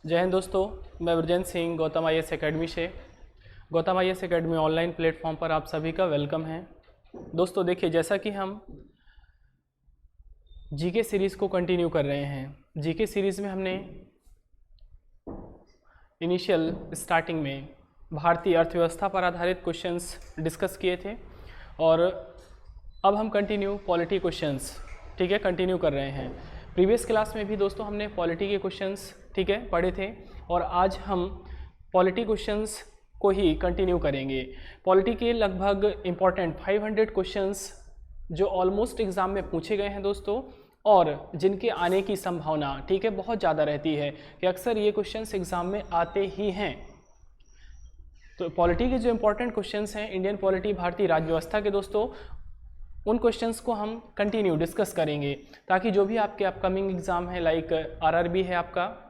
जय हिंद दोस्तों, मैं ब्रजेंद्र सिंह गौतम IAS एकेडमी से। Gautam IAS academy online platform पर आप सभी का वेलकम है। दोस्तों देखिए, जैसा कि हम जीके सीरीज़ को कंटिन्यू कर रहे हैं। जीके सीरीज़ में हमने इनिशियल स्टार्टिंग में भारतीय अर्थव्यवस्था पर आधारित क्वेश्चंस डिस्कस किए थे और अब हम कंटिन्यू पॉलिटी क्वेश्चंस कंटिन्यू कर रहे हैं। प्रीवियस क्लास में भी दोस्तों हमने पॉलिटी के क्वेश्चंस पढ़े थे और आज हम पॉलिटी क्वेश्चंस को ही कंटिन्यू करेंगे। पॉलिटी के लगभग इम्पॉर्टेंट 500 क्वेश्चंस जो ऑलमोस्ट एग्ज़ाम में पूछे गए हैं दोस्तों, और जिनके आने की संभावना बहुत ज़्यादा रहती है कि अक्सर ये क्वेश्चंस एग्ज़ाम में आते ही हैं। तो पॉलिटी के जो इम्पोर्टेंट क्वेश्चंस हैं इंडियन पॉलिटी, भारतीय राज्य व्यवस्था के दोस्तों, उन क्वेश्चंस को हम कंटिन्यू डिस्कस करेंगे ताकि जो भी आपके अपकमिंग एग्ज़ाम है, लाइक RRB है आपका,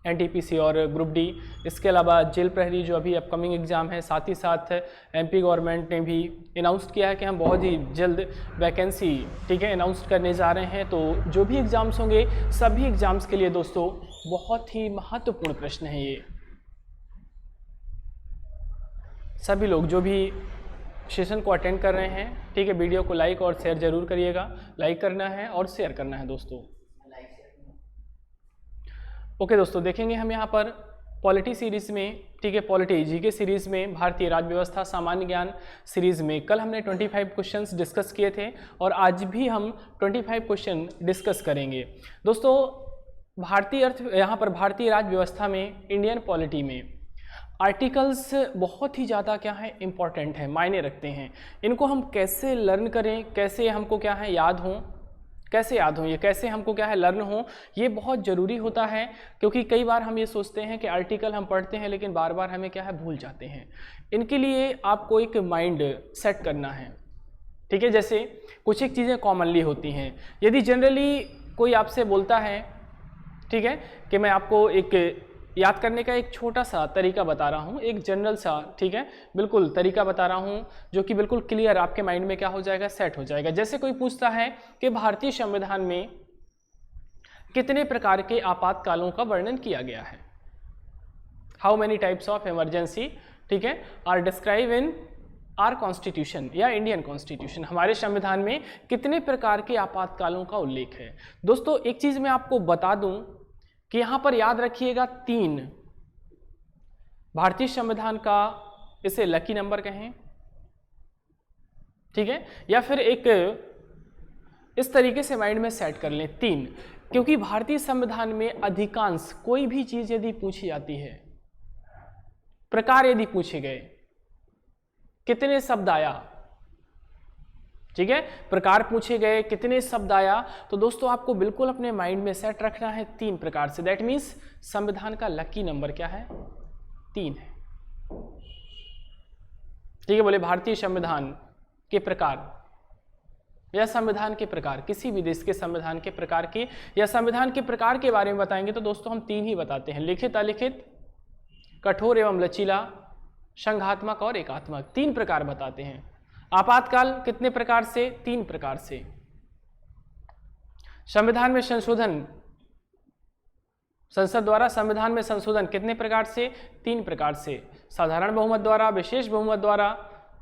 NTPC और ग्रुप डी, इसके अलावा जेल प्रहरी जो अभी अपकमिंग एग्ज़ाम है, साथ ही साथ MP गवर्नमेंट ने भी अनाउंस किया है कि हम बहुत ही जल्द वैकेंसी अनाउंस करने जा रहे हैं। तो जो भी एग्ज़ाम्स होंगे सभी एग्ज़ाम्स के लिए दोस्तों बहुत ही महत्वपूर्ण प्रश्न है ये। सभी लोग जो भी सेशन को अटेंड कर रहे हैं वीडियो को लाइक और शेयर जरूर करिएगा। लाइक करना है और शेयर करना है दोस्तों। ओके दोस्तों, देखेंगे हम यहाँ पर पॉलिटी सीरीज़ में पॉलिटी जीके सीरीज़ में भारतीय राज्य व्यवस्था सामान्य ज्ञान सीरीज़ में कल हमने 25 क्वेश्चंस डिस्कस किए थे और आज भी हम 25 क्वेश्चन डिस्कस करेंगे दोस्तों। यहाँ पर भारतीय राज्य व्यवस्था में, इंडियन पॉलिटी में आर्टिकल्स बहुत ही ज़्यादा इम्पॉर्टेंट है, मायने रखते हैं। इनको हम कैसे लर्न करें, कैसे हमको याद हों, ये कैसे हमको लर्न हो, ये बहुत ज़रूरी होता है। क्योंकि कई बार हम ये सोचते हैं कि आर्टिकल हम पढ़ते हैं लेकिन बार बार हमें भूल जाते हैं। इनके लिए आपको एक माइंड सेट करना है, जैसे कुछ एक चीज़ें कॉमनली होती हैं। यदि जनरली कोई आपसे बोलता है कि मैं आपको एक याद करने का एक छोटा सा तरीका बता रहा हूँ, एक जनरल सा बिल्कुल तरीका बता रहा हूँ जो कि बिल्कुल क्लियर आपके माइंड में क्या हो जाएगा, सेट हो जाएगा। जैसे कोई पूछता है कि भारतीय संविधान में कितने प्रकार के आपातकालों का वर्णन किया गया है, how many types of emergency are describe in our constitution या इंडियन कॉन्स्टिट्यूशन, हमारे संविधान में कितने प्रकार के आपातकालों का उल्लेख है। दोस्तों एक चीज़ मैं आपको बता दूं कि यहाँ पर याद रखिएगा 3 भारतीय संविधान का, इसे लकी नंबर कहें, या फिर एक इस तरीके से माइंड में सेट कर लें 3, क्योंकि भारतीय संविधान में अधिकांश कोई भी चीज यदि पूछी जाती है, प्रकार यदि पूछे गए, कितने शब्द आया, प्रकार पूछे गए, कितने शब्द आया, तो दोस्तों आपको बिल्कुल अपने माइंड में सेट रखना है 3 प्रकार से। दैट मीन्स संविधान का लकी नंबर क्या है, 3 है। बोले भारतीय संविधान के प्रकार या संविधान के प्रकार, किसी भी देश के संविधान के प्रकार के या संविधान के प्रकार के बारे में बताएंगे तो दोस्तों हम 3 ही बताते हैं, लिखित, अलिखित, कठोर एवं लचीला, संघात्मक और एकात्मक, 3 प्रकार बताते हैं। आपातकाल कितने प्रकार से, 3 प्रकार से। संविधान में संशोधन, संसद द्वारा संविधान में संशोधन कितने प्रकार से, 3 प्रकार से। साधारण बहुमत द्वारा, विशेष बहुमत द्वारा,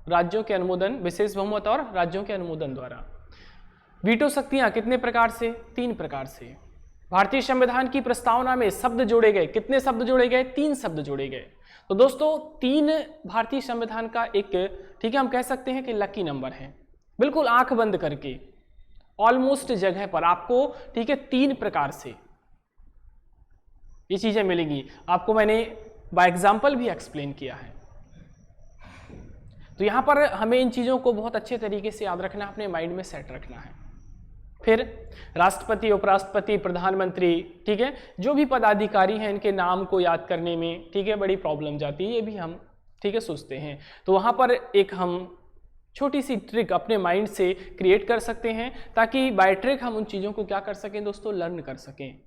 राज्यों के अनुमोदन, विशेष बहुमत और राज्यों के अनुमोदन द्वारा। वीटो शक्तियां कितने प्रकार से, 3 प्रकार से। भारतीय संविधान की प्रस्तावना में शब्द जोड़े गए, कितने शब्द जोड़े गए, 3 शब्द जोड़े गए। तो दोस्तों 3 भारतीय संविधान का एक हम कह सकते हैं कि लकी नंबर है। बिल्कुल आंख बंद करके ऑलमोस्ट जगह पर आपको 3 प्रकार से ये चीजें मिलेंगी। आपको मैंने बाय एग्जाम्पल भी एक्सप्लेन किया है। तो यहां पर हमें इन चीजों को बहुत अच्छे तरीके से याद रखना है, अपने माइंड में सेट रखना है। फिर राष्ट्रपति, उपराष्ट्रपति, प्रधानमंत्री, जो भी पदाधिकारी हैं इनके नाम को याद करने में बड़ी प्रॉब्लम जाती है, ये भी हम सोचते हैं। तो वहाँ पर एक हम छोटी सी ट्रिक अपने माइंड से क्रिएट कर सकते हैं ताकि बाय ट्रिक हम उन चीज़ों को क्या कर सकें दोस्तों, लर्न कर सकें।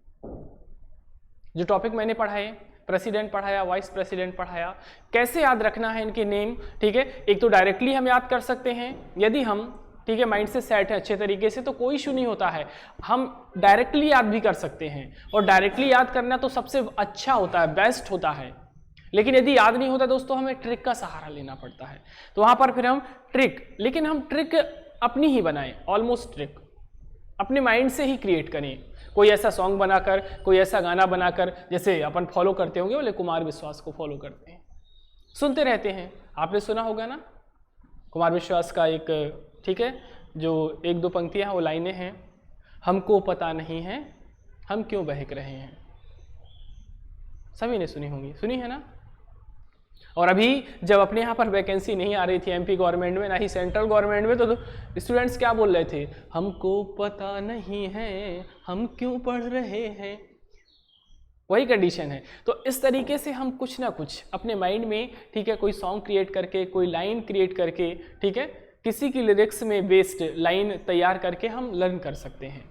जो टॉपिक मैंने पढ़ाए, प्रेसिडेंट पढ़ाया, वाइस प्रेसिडेंट पढ़ाया, कैसे याद रखना है इनके नेम, एक तो डायरेक्टली हम याद कर सकते हैं यदि हम ठीक है माइंड से सेट है अच्छे तरीके से तो कोई इशू नहीं होता है, हम डायरेक्टली याद भी कर सकते हैं। और डायरेक्टली याद करना तो सबसे अच्छा होता है, बेस्ट होता है। लेकिन यदि याद नहीं होता दोस्तों, हमें ट्रिक का सहारा लेना पड़ता है। तो वहां पर फिर हम ट्रिक, लेकिन हम ट्रिक अपनी ही बनाएं, ऑलमोस्ट ट्रिक अपने माइंड से ही क्रिएट करें। कोई ऐसा सॉन्ग बनाकर, कोई ऐसा गाना बनाकर, जैसे अपन फॉलो करते होंगे, बोले कुमार विश्वास को फॉलो करते हैं, सुनते रहते हैं, आपने सुना होगा ना कुमार विश्वास का एक, ठीक है, जो एक दो पंक्तियां हैं, वो लाइनें हैं, हमको पता नहीं है हम क्यों बहक रहे हैं। सभी ने सुनी होंगी, सुनी है ना। और अभी जब अपने यहाँ पर वैकेंसी नहीं आ रही थी एमपी गवर्नमेंट में, ना ही सेंट्रल गवर्नमेंट में, तो स्टूडेंट्स क्या बोल रहे थे, हमको पता नहीं है हम क्यों पढ़ रहे हैं। वही कंडीशन है। तो इस तरीके से हम कुछ ना कुछ अपने माइंड में, ठीक है, कोई सॉन्ग क्रिएट करके, कोई लाइन क्रिएट करके, ठीक है, किसी की लिरिक्स में बेस्ड लाइन तैयार करके हम लर्न कर सकते हैं।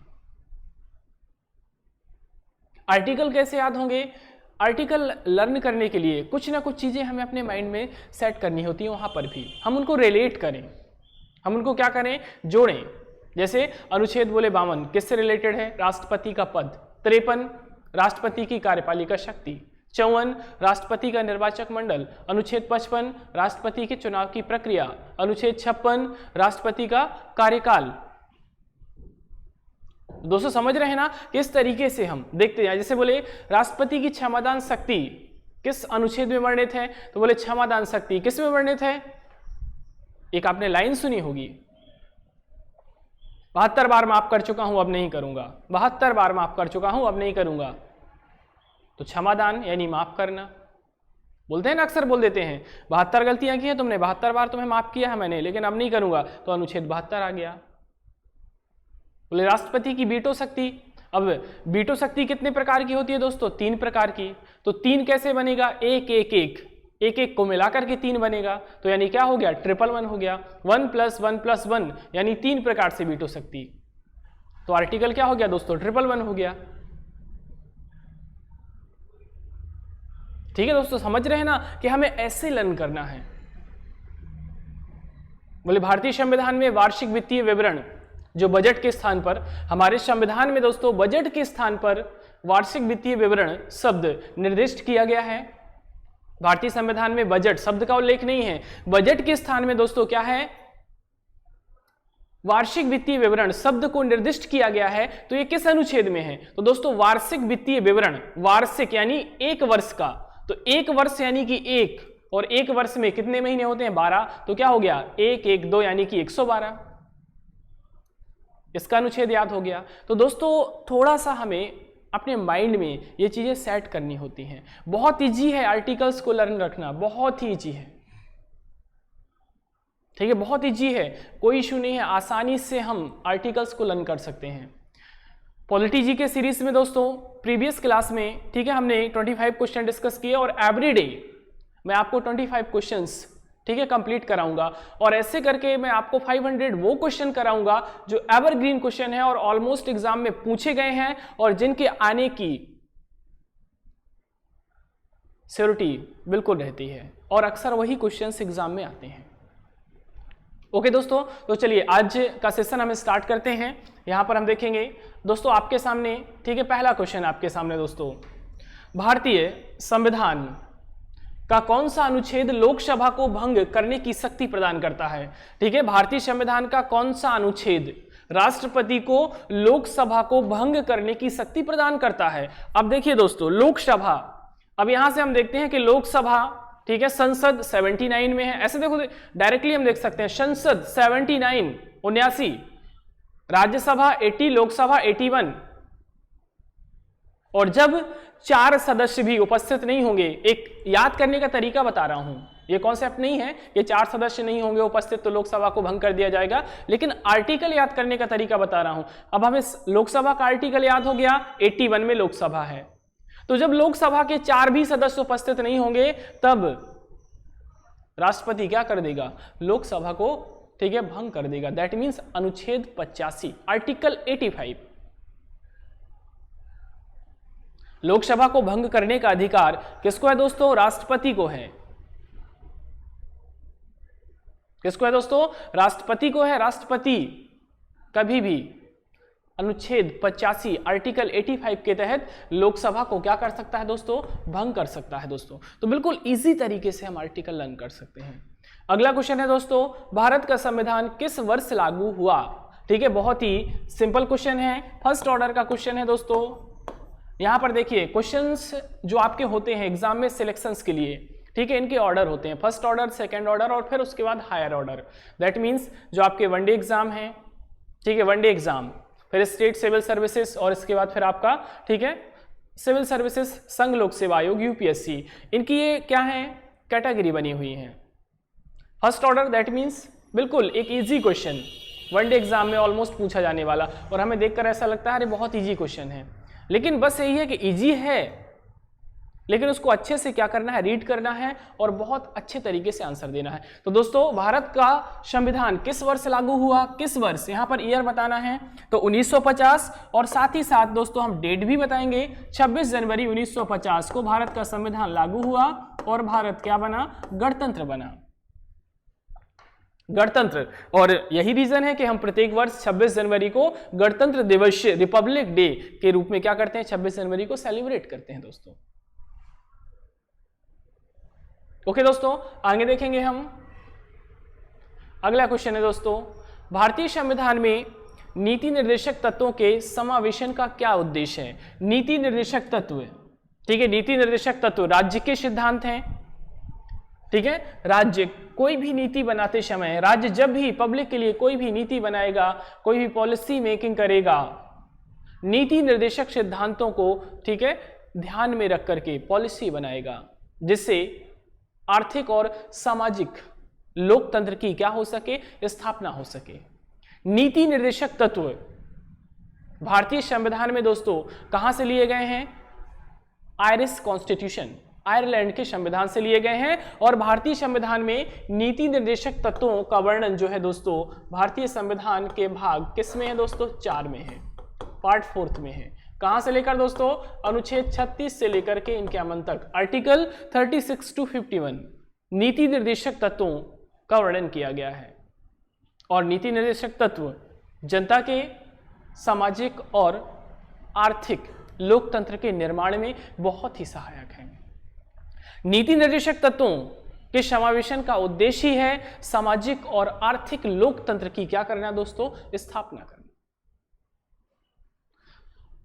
आर्टिकल कैसे याद होंगे? आर्टिकल लर्न करने के लिए कुछ ना कुछ चीज़ें हमें अपने माइंड में सेट करनी होती हैं, वहाँ पर भी हम उनको रिलेट करें, हम उनको क्या करें, जोड़ें। जैसे अनुच्छेद बोले 52 किससे रिलेटेड है? राष्ट्रपति का पद। 53 राष्ट्रपति की कार्यपालिका शक्ति। 54 राष्ट्रपति का निर्वाचक मंडल। अनुच्छेद 55 राष्ट्रपति के चुनाव की प्रक्रिया। अनुच्छेद 56 राष्ट्रपति का कार्यकाल। दोस्तों समझ रहे हैं ना, किस तरीके से हम देखते हैं। जैसे बोले राष्ट्रपति की क्षमादान शक्ति किस अनुच्छेद में वर्णित है? तो बोले क्षमादान शक्ति किस में वर्णित है? एक आपने लाइन सुनी होगी, 72 बार माफ कर चुका हूं अब नहीं करूंगा, 72 बार माफ कर चुका हूं अब नहीं करूंगा। तो क्षमादान यानी माफ करना। बोलते हैं ना, अक्सर बोल देते हैं 72 गलतियां की हैं तुमने, 72 बार तुम्हें माफ किया है मैंने, लेकिन अब नहीं करूंगा, तो अनुच्छेद 72 आ गया। बोले राष्ट्रपति की वीटो शक्ति। अब वीटो शक्ति कितने प्रकार की होती है दोस्तों? 3 प्रकार की। तो 3 कैसे बनेगा? एक एक एक एक एक को मिलाकर के 3 बनेगा, तो यानी क्या हो गया? 111 हो गया। 1 + 1 + 1 यानी 3 प्रकार से वीटो शक्ति। तो आर्टिकल क्या हो गया दोस्तों? 111 हो गया। ठीक है दोस्तों, समझ रहे हैं ना कि हमें ऐसे लर्न करना है। बोले भारतीय संविधान में वार्षिक वित्तीय विवरण, जो बजट के स्थान पर, हमारे संविधान में दोस्तों बजट के स्थान पर वार्षिक वित्तीय विवरण शब्द निर्दिष्ट किया गया है। भारतीय संविधान में बजट शब्द का उल्लेख नहीं है, बजट के स्थान में दोस्तों क्या है? वार्षिक वित्तीय विवरण शब्द को निर्दिष्ट किया गया है। तो ये किस अनुच्छेद में है? तो दोस्तों वार्षिक वित्तीय विवरण, वार्षिक यानी 1 वर्ष का, तो 1 वर्ष यानी कि 1, और 1 वर्ष में कितने महीने होते हैं? 12। तो क्या हो गया? 1 1 2 यानी कि 112। इसका अनुच्छेद याद हो गया। तो दोस्तों थोड़ा सा हमें अपने माइंड में ये चीजें सेट करनी होती हैं। बहुत ईजी है आर्टिकल्स को लर्न रखना, बहुत ही ईजी है। ठीक है, बहुत ईजी है, कोई इशू नहीं है, आसानी से हम आर्टिकल्स को लर्न कर सकते हैं। पॉलिटी जी के सीरीज में दोस्तों प्रीवियस क्लास में, ठीक है, हमने 25 क्वेश्चन डिस्कस किए, और एवरीडे मैं आपको 25 क्वेश्चंस, ठीक है, कंप्लीट कराऊंगा। और ऐसे करके मैं आपको 500 वो क्वेश्चन कराऊंगा जो एवरग्रीन क्वेश्चन है और ऑलमोस्ट एग्जाम में पूछे गए हैं, और जिनके आने की श्योरिटी बिल्कुल रहती है, और अक्सर वही क्वेश्चंस एग्जाम में आते हैं। ओके दोस्तों, तो चलिए आज का सेशन हम स्टार्ट करते हैं। यहां पर हम देखेंगे दोस्तों आपके सामने, ठीक है, पहला क्वेश्चन आपके सामने दोस्तों, भारतीय संविधान का कौन सा अनुच्छेद लोकसभा को भंग करने की शक्ति प्रदान करता है? ठीक है, भारतीय संविधान का कौन सा अनुच्छेद राष्ट्रपति को लोकसभा को भंग करने की शक्ति प्रदान करता है? अब देखिए दोस्तों, लोकसभा, अब यहां से हम देखते हैं कि लोकसभा, ठीक है, संसद 79 में है। ऐसे देखो डायरेक्टली हम देख सकते हैं, संसद 79 79, राज्यसभा 80, लोकसभा 81। और जब 4 सदस्य भी उपस्थित नहीं होंगे, एक याद करने का तरीका बता रहा हूं, ये कॉन्सेप्ट नहीं है कि 4 सदस्य नहीं होंगे उपस्थित तो लोकसभा को भंग कर दिया जाएगा, लेकिन आर्टिकल याद करने का तरीका बता रहा हूं। अब हमें लोकसभा का आर्टिकल याद हो गया, 81 में लोकसभा है। तो जब लोकसभा के 4 भी सदस्य उपस्थित नहीं होंगे, तब राष्ट्रपति क्या कर देगा? लोकसभा को, ठीक है, भंग कर देगा। दैट मीन्स अनुच्छेद 85, आर्टिकल 85। लोकसभा को भंग करने का अधिकार किसको है दोस्तों? राष्ट्रपति को है। किसको है दोस्तों? राष्ट्रपति को है। राष्ट्रपति कभी भी अनुच्छेद 85 आर्टिकल 85 के तहत लोकसभा को क्या कर सकता है दोस्तों? भंग कर सकता है दोस्तों। तो बिल्कुल इजी तरीके से हम आर्टिकल लर्न कर सकते हैं। अगला क्वेश्चन है दोस्तों, भारत का संविधान किस वर्ष लागू हुआ? ठीक है, बहुत ही सिंपल क्वेश्चन है, फर्स्ट ऑर्डर का क्वेश्चन है दोस्तों। यहां पर देखिए क्वेश्चंस जो आपके होते हैं एग्जाम में सिलेक्शंस के लिए, ठीक है, इनके ऑर्डर होते हैं, फर्स्ट ऑर्डर, सेकंड ऑर्डर और फिर उसके बाद हायर ऑर्डर। दैट मीन्स जो आपके वनडे एग्जाम है, ठीक है, वनडे एग्जाम, फिर स्टेट सिविल सर्विसेज और इसके बाद फिर आपका, ठीक है, सिविल सर्विसेज संघ लोक सेवा आयोग यूपीएससी, इनकी ये क्या है? कैटेगरी बनी हुई है। फर्स्ट ऑर्डर दैट मीन्स बिल्कुल एक इजी क्वेश्चन, वनडे एग्जाम में ऑलमोस्ट पूछा जाने वाला, और हमें देखकर ऐसा लगता है अरे बहुत इजी क्वेश्चन है, लेकिन बस यही है कि इजी है, लेकिन उसको अच्छे से क्या करना है? रीड करना है और बहुत अच्छे तरीके से आंसर देना है। तो दोस्तों भारत का संविधान किस वर्ष लागू हुआ? किस वर्ष, यहां पर ईयर बताना है, तो 1950, और साथ ही साथ दोस्तों हम डेट भी बताएंगे। 26 जनवरी 1950 को भारत का संविधान लागू हुआ और भारत क्या बना? गणतंत्र बना, गणतंत्र। और यही रीजन है कि हम प्रत्येक वर्ष 26 जनवरी को गणतंत्र दिवस, रिपब्लिक डे के रूप में क्या करते हैं? 26 जनवरी को सेलिब्रेट करते हैं दोस्तों। ओके दोस्तों, आगे देखेंगे हम। अगला क्वेश्चन है दोस्तों, भारतीय संविधान में नीति निर्देशक तत्वों के समावेशन का क्या उद्देश्य है? नीति निर्देशक तत्व, ठीक है, नीति निर्देशक तत्व राज्य के सिद्धांत हैं, ठीक है, राज्य कोई भी नीति बनाते समय, राज्य जब भी पब्लिक के लिए कोई भी नीति बनाएगा, कोई भी पॉलिसी मेकिंग करेगा, नीति निर्देशक सिद्धांतों को, ठीक है, ध्यान में रख करके पॉलिसी बनाएगा, जिससे आर्थिक और सामाजिक लोकतंत्र की क्या हो सके? स्थापना हो सके। नीति निर्देशक तत्व भारतीय संविधान में दोस्तों कहां से लिए गए हैं? आयरिश कॉन्स्टिट्यूशन, आयरलैंड के संविधान से लिए गए हैं। और भारतीय संविधान में नीति निर्देशक तत्वों का वर्णन जो है दोस्तों भारतीय संविधान के भाग किस में है दोस्तों? 4 में है, पार्ट 4 में है। कहां से लेकर दोस्तों? अनुच्छेद 36 से लेकर के इनक्यावन तक, आर्टिकल 36 to 51 नीति निर्देशक तत्वों का वर्णन किया गया है। और नीति निर्देशक तत्व जनता के सामाजिक और आर्थिक लोकतंत्र के निर्माण में बहुत ही सहायक है। नीति निर्देशक तत्वों के समावेशन का उद्देश्य ही है सामाजिक और आर्थिक लोकतंत्र की क्या करना दोस्तों? स्थापना करना।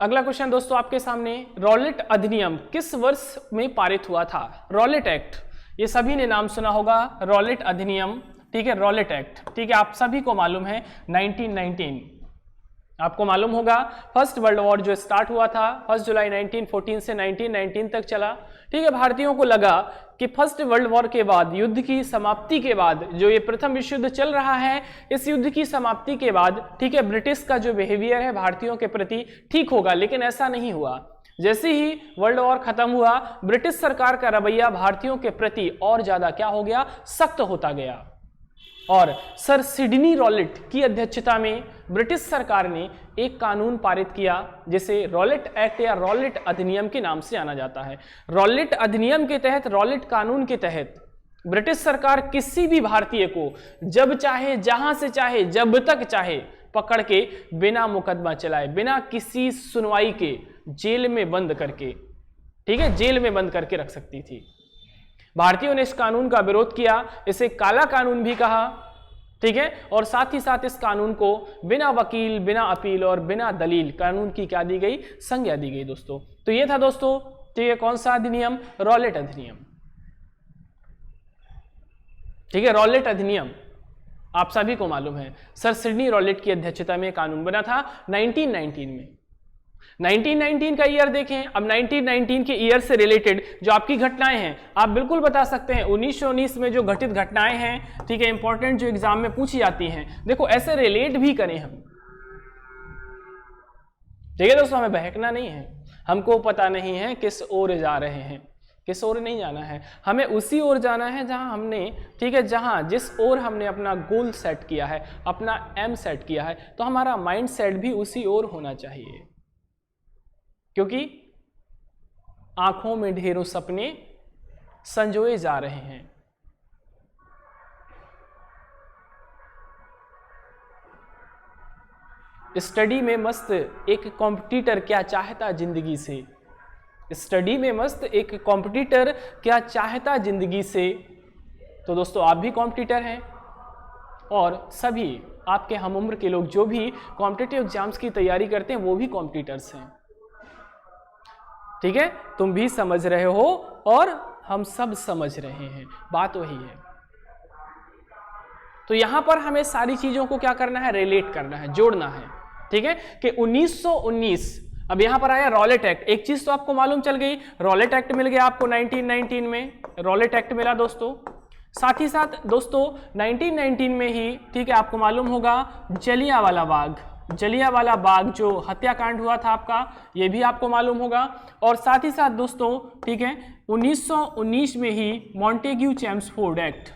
अगला क्वेश्चन दोस्तों आपके सामने, रॉलेट अधिनियम किस वर्ष में पारित हुआ था? रॉलेट एक्ट, ये सभी ने नाम सुना होगा, रॉलेट अधिनियम, ठीक है, रॉलेट एक्ट, ठीक है, आप सभी को मालूम है 1919, आपको मालूम होगा फर्स्ट वर्ल्ड वॉर जो स्टार्ट हुआ था 1 जुलाई 1914 से 1919 तक चला, ठीक है। भारतीयों को लगा कि फर्स्ट वर्ल्ड वॉर के बाद, युद्ध की समाप्ति के बाद, जो ये प्रथम विश्व युद्ध चल रहा है, इस युद्ध की समाप्ति के बाद, ठीक है, ब्रिटिश का जो बिहेवियर है भारतीयों के प्रति ठीक होगा, लेकिन ऐसा नहीं हुआ। जैसे ही वर्ल्ड वॉर खत्म हुआ, ब्रिटिश सरकार का रवैया भारतीयों के प्रति और ज्यादा क्या हो गया? सख्त होता गया। और सर सिडनी रॉलेट की अध्यक्षता में ब्रिटिश सरकार ने एक कानून पारित किया जिसे रॉलेट एक्ट या रॉलेट अधिनियम के नाम से जाना जाता है। रॉलेट अधिनियम के तहत, रॉलेट कानून के तहत ब्रिटिश सरकार किसी भी भारतीय को जब चाहे, जहां से चाहे, जब तक चाहे पकड़ के बिना मुकदमा चलाए, बिना किसी सुनवाई के जेल में बंद करके, ठीक है, जेल में बंद करके रख सकती थी। भारतीयों ने इस कानून का विरोध किया, इसे काला कानून भी कहा, ठीक है। और साथ ही साथ इस कानून को बिना वकील, बिना अपील और बिना दलील कानून की क्या दी गई? संज्ञा दी गई दोस्तों। तो ये था दोस्तों, ठीक है, कौन सा अधिनियम? रॉलेट अधिनियम, ठीक है। रॉलेट अधिनियम आप सभी को मालूम है, सर सिडनी रॉलेट की अध्यक्षता में कानून बना था 1919 में। 1919 का ईयर देखें। अब 1919 के ईयर से रिलेटेड जो आपकी घटनाएं हैं आप बिल्कुल बता सकते हैं। 1919 में जो घटित घटनाएं हैं, ठीक है, इंपॉर्टेंट जो एग्जाम में पूछी जाती हैं, देखो ऐसे रिलेट भी करें हम, ठीक है दोस्तों। हमें बहकना नहीं है, हमको पता नहीं है किस ओर जा रहे हैं, किस ओर नहीं जाना है, हमें उसी ओर जाना है जहां हमने, ठीक है, जहां जिस ओर हमने अपना गोल सेट किया है, अपना एम सेट किया है, तो हमारा माइंड सेट भी उसी ओर होना चाहिए। क्योंकि आंखों में ढेरों सपने संजोए जा रहे हैं, स्टडी में मस्त एक कॉम्पिटिटर क्या चाहता जिंदगी से, स्टडी में मस्त एक कॉम्पिटिटर क्या चाहता जिंदगी से। तो दोस्तों आप भी कॉम्पिटिटर हैं और सभी आपके हम उम्र के लोग जो भी कॉम्पिटिटिव एग्जाम्स की तैयारी करते हैं वो भी कॉम्पिटिटर्स हैं। ठीक है, तुम भी समझ रहे हो और हम सब समझ रहे हैं, बात वही है। तो यहां पर हमें सारी चीजों को क्या करना है, रिलेट करना है, जोड़ना है। ठीक है कि 1919, अब यहां पर आया रॉलेट एक्ट। एक चीज तो आपको मालूम चल गई, रॉलेट एक्ट मिल गया आपको 1919 में, रॉलेट एक्ट मिला दोस्तों। साथ ही साथ दोस्तों 1919 में ही, ठीक है, आपको मालूम होगा जलियांवाला बाग, जलियांवाला बाग जो हत्याकांड हुआ था आपका, ये भी आपको मालूम होगा। और साथ ही साथ दोस्तों, ठीक है, 1919 में ही Montagu Chelmsford act,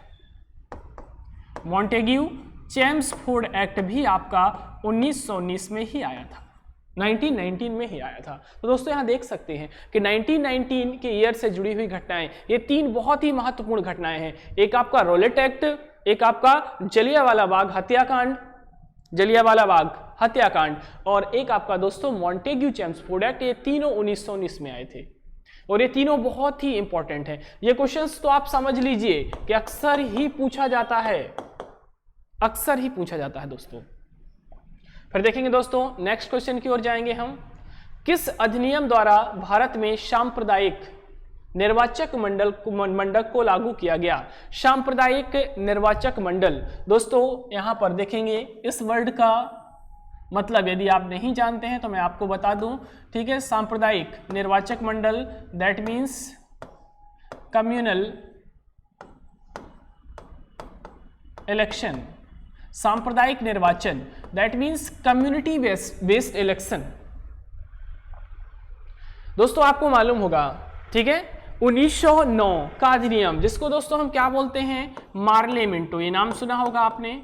Montagu Chelmsford act भी आपका 1919 में ही आया था, 1919 में ही आया था। तो दोस्तों यहाँ देख सकते हैं कि 1919 के ईयर से जुड़ी हुई घटनाएं, ये तीन बहुत ही महत्वपूर्ण घटनाएं हैं। एक आपका रॉलेट एक्ट, एक आपका जलियांवाला बाग हत्याकांड, जलियांवाला बाग हत्याकांड, और एक आपका दोस्तों मॉन्टेग्यू चेम्सफोर्ड एक्ट। ये तीनों 1919 में आए थे और ये तीनों बहुत ही इंपॉर्टेंट हैं। ये क्वेश्चंस तो आप समझ लीजिए कि अक्सर ही पूछा जाता है, अक्सर ही पूछा जाता है दोस्तों। फिर देखेंगे दोस्तों नेक्स्ट क्वेश्चन की ओर जाएंगे हम। किस अधिनियम द्वारा भारत में सांप्रदायिक निर्वाचक मंडल को लागू किया गया? सांप्रदायिक निर्वाचक मंडल दोस्तों यहां पर देखेंगे, इस वर्ड का मतलब यदि आप नहीं जानते हैं तो मैं आपको बता दूं। ठीक है, सांप्रदायिक निर्वाचक मंडल दैट मीन्स कम्युनल इलेक्शन, सांप्रदायिक निर्वाचन that means community based election. दोस्तों आपको मालूम होगा, ठीक है, 1909 का अधिनियम, जिसको दोस्तों हम क्या बोलते हैं, मार्लेमेंटो, ये नाम सुना होगा आपने।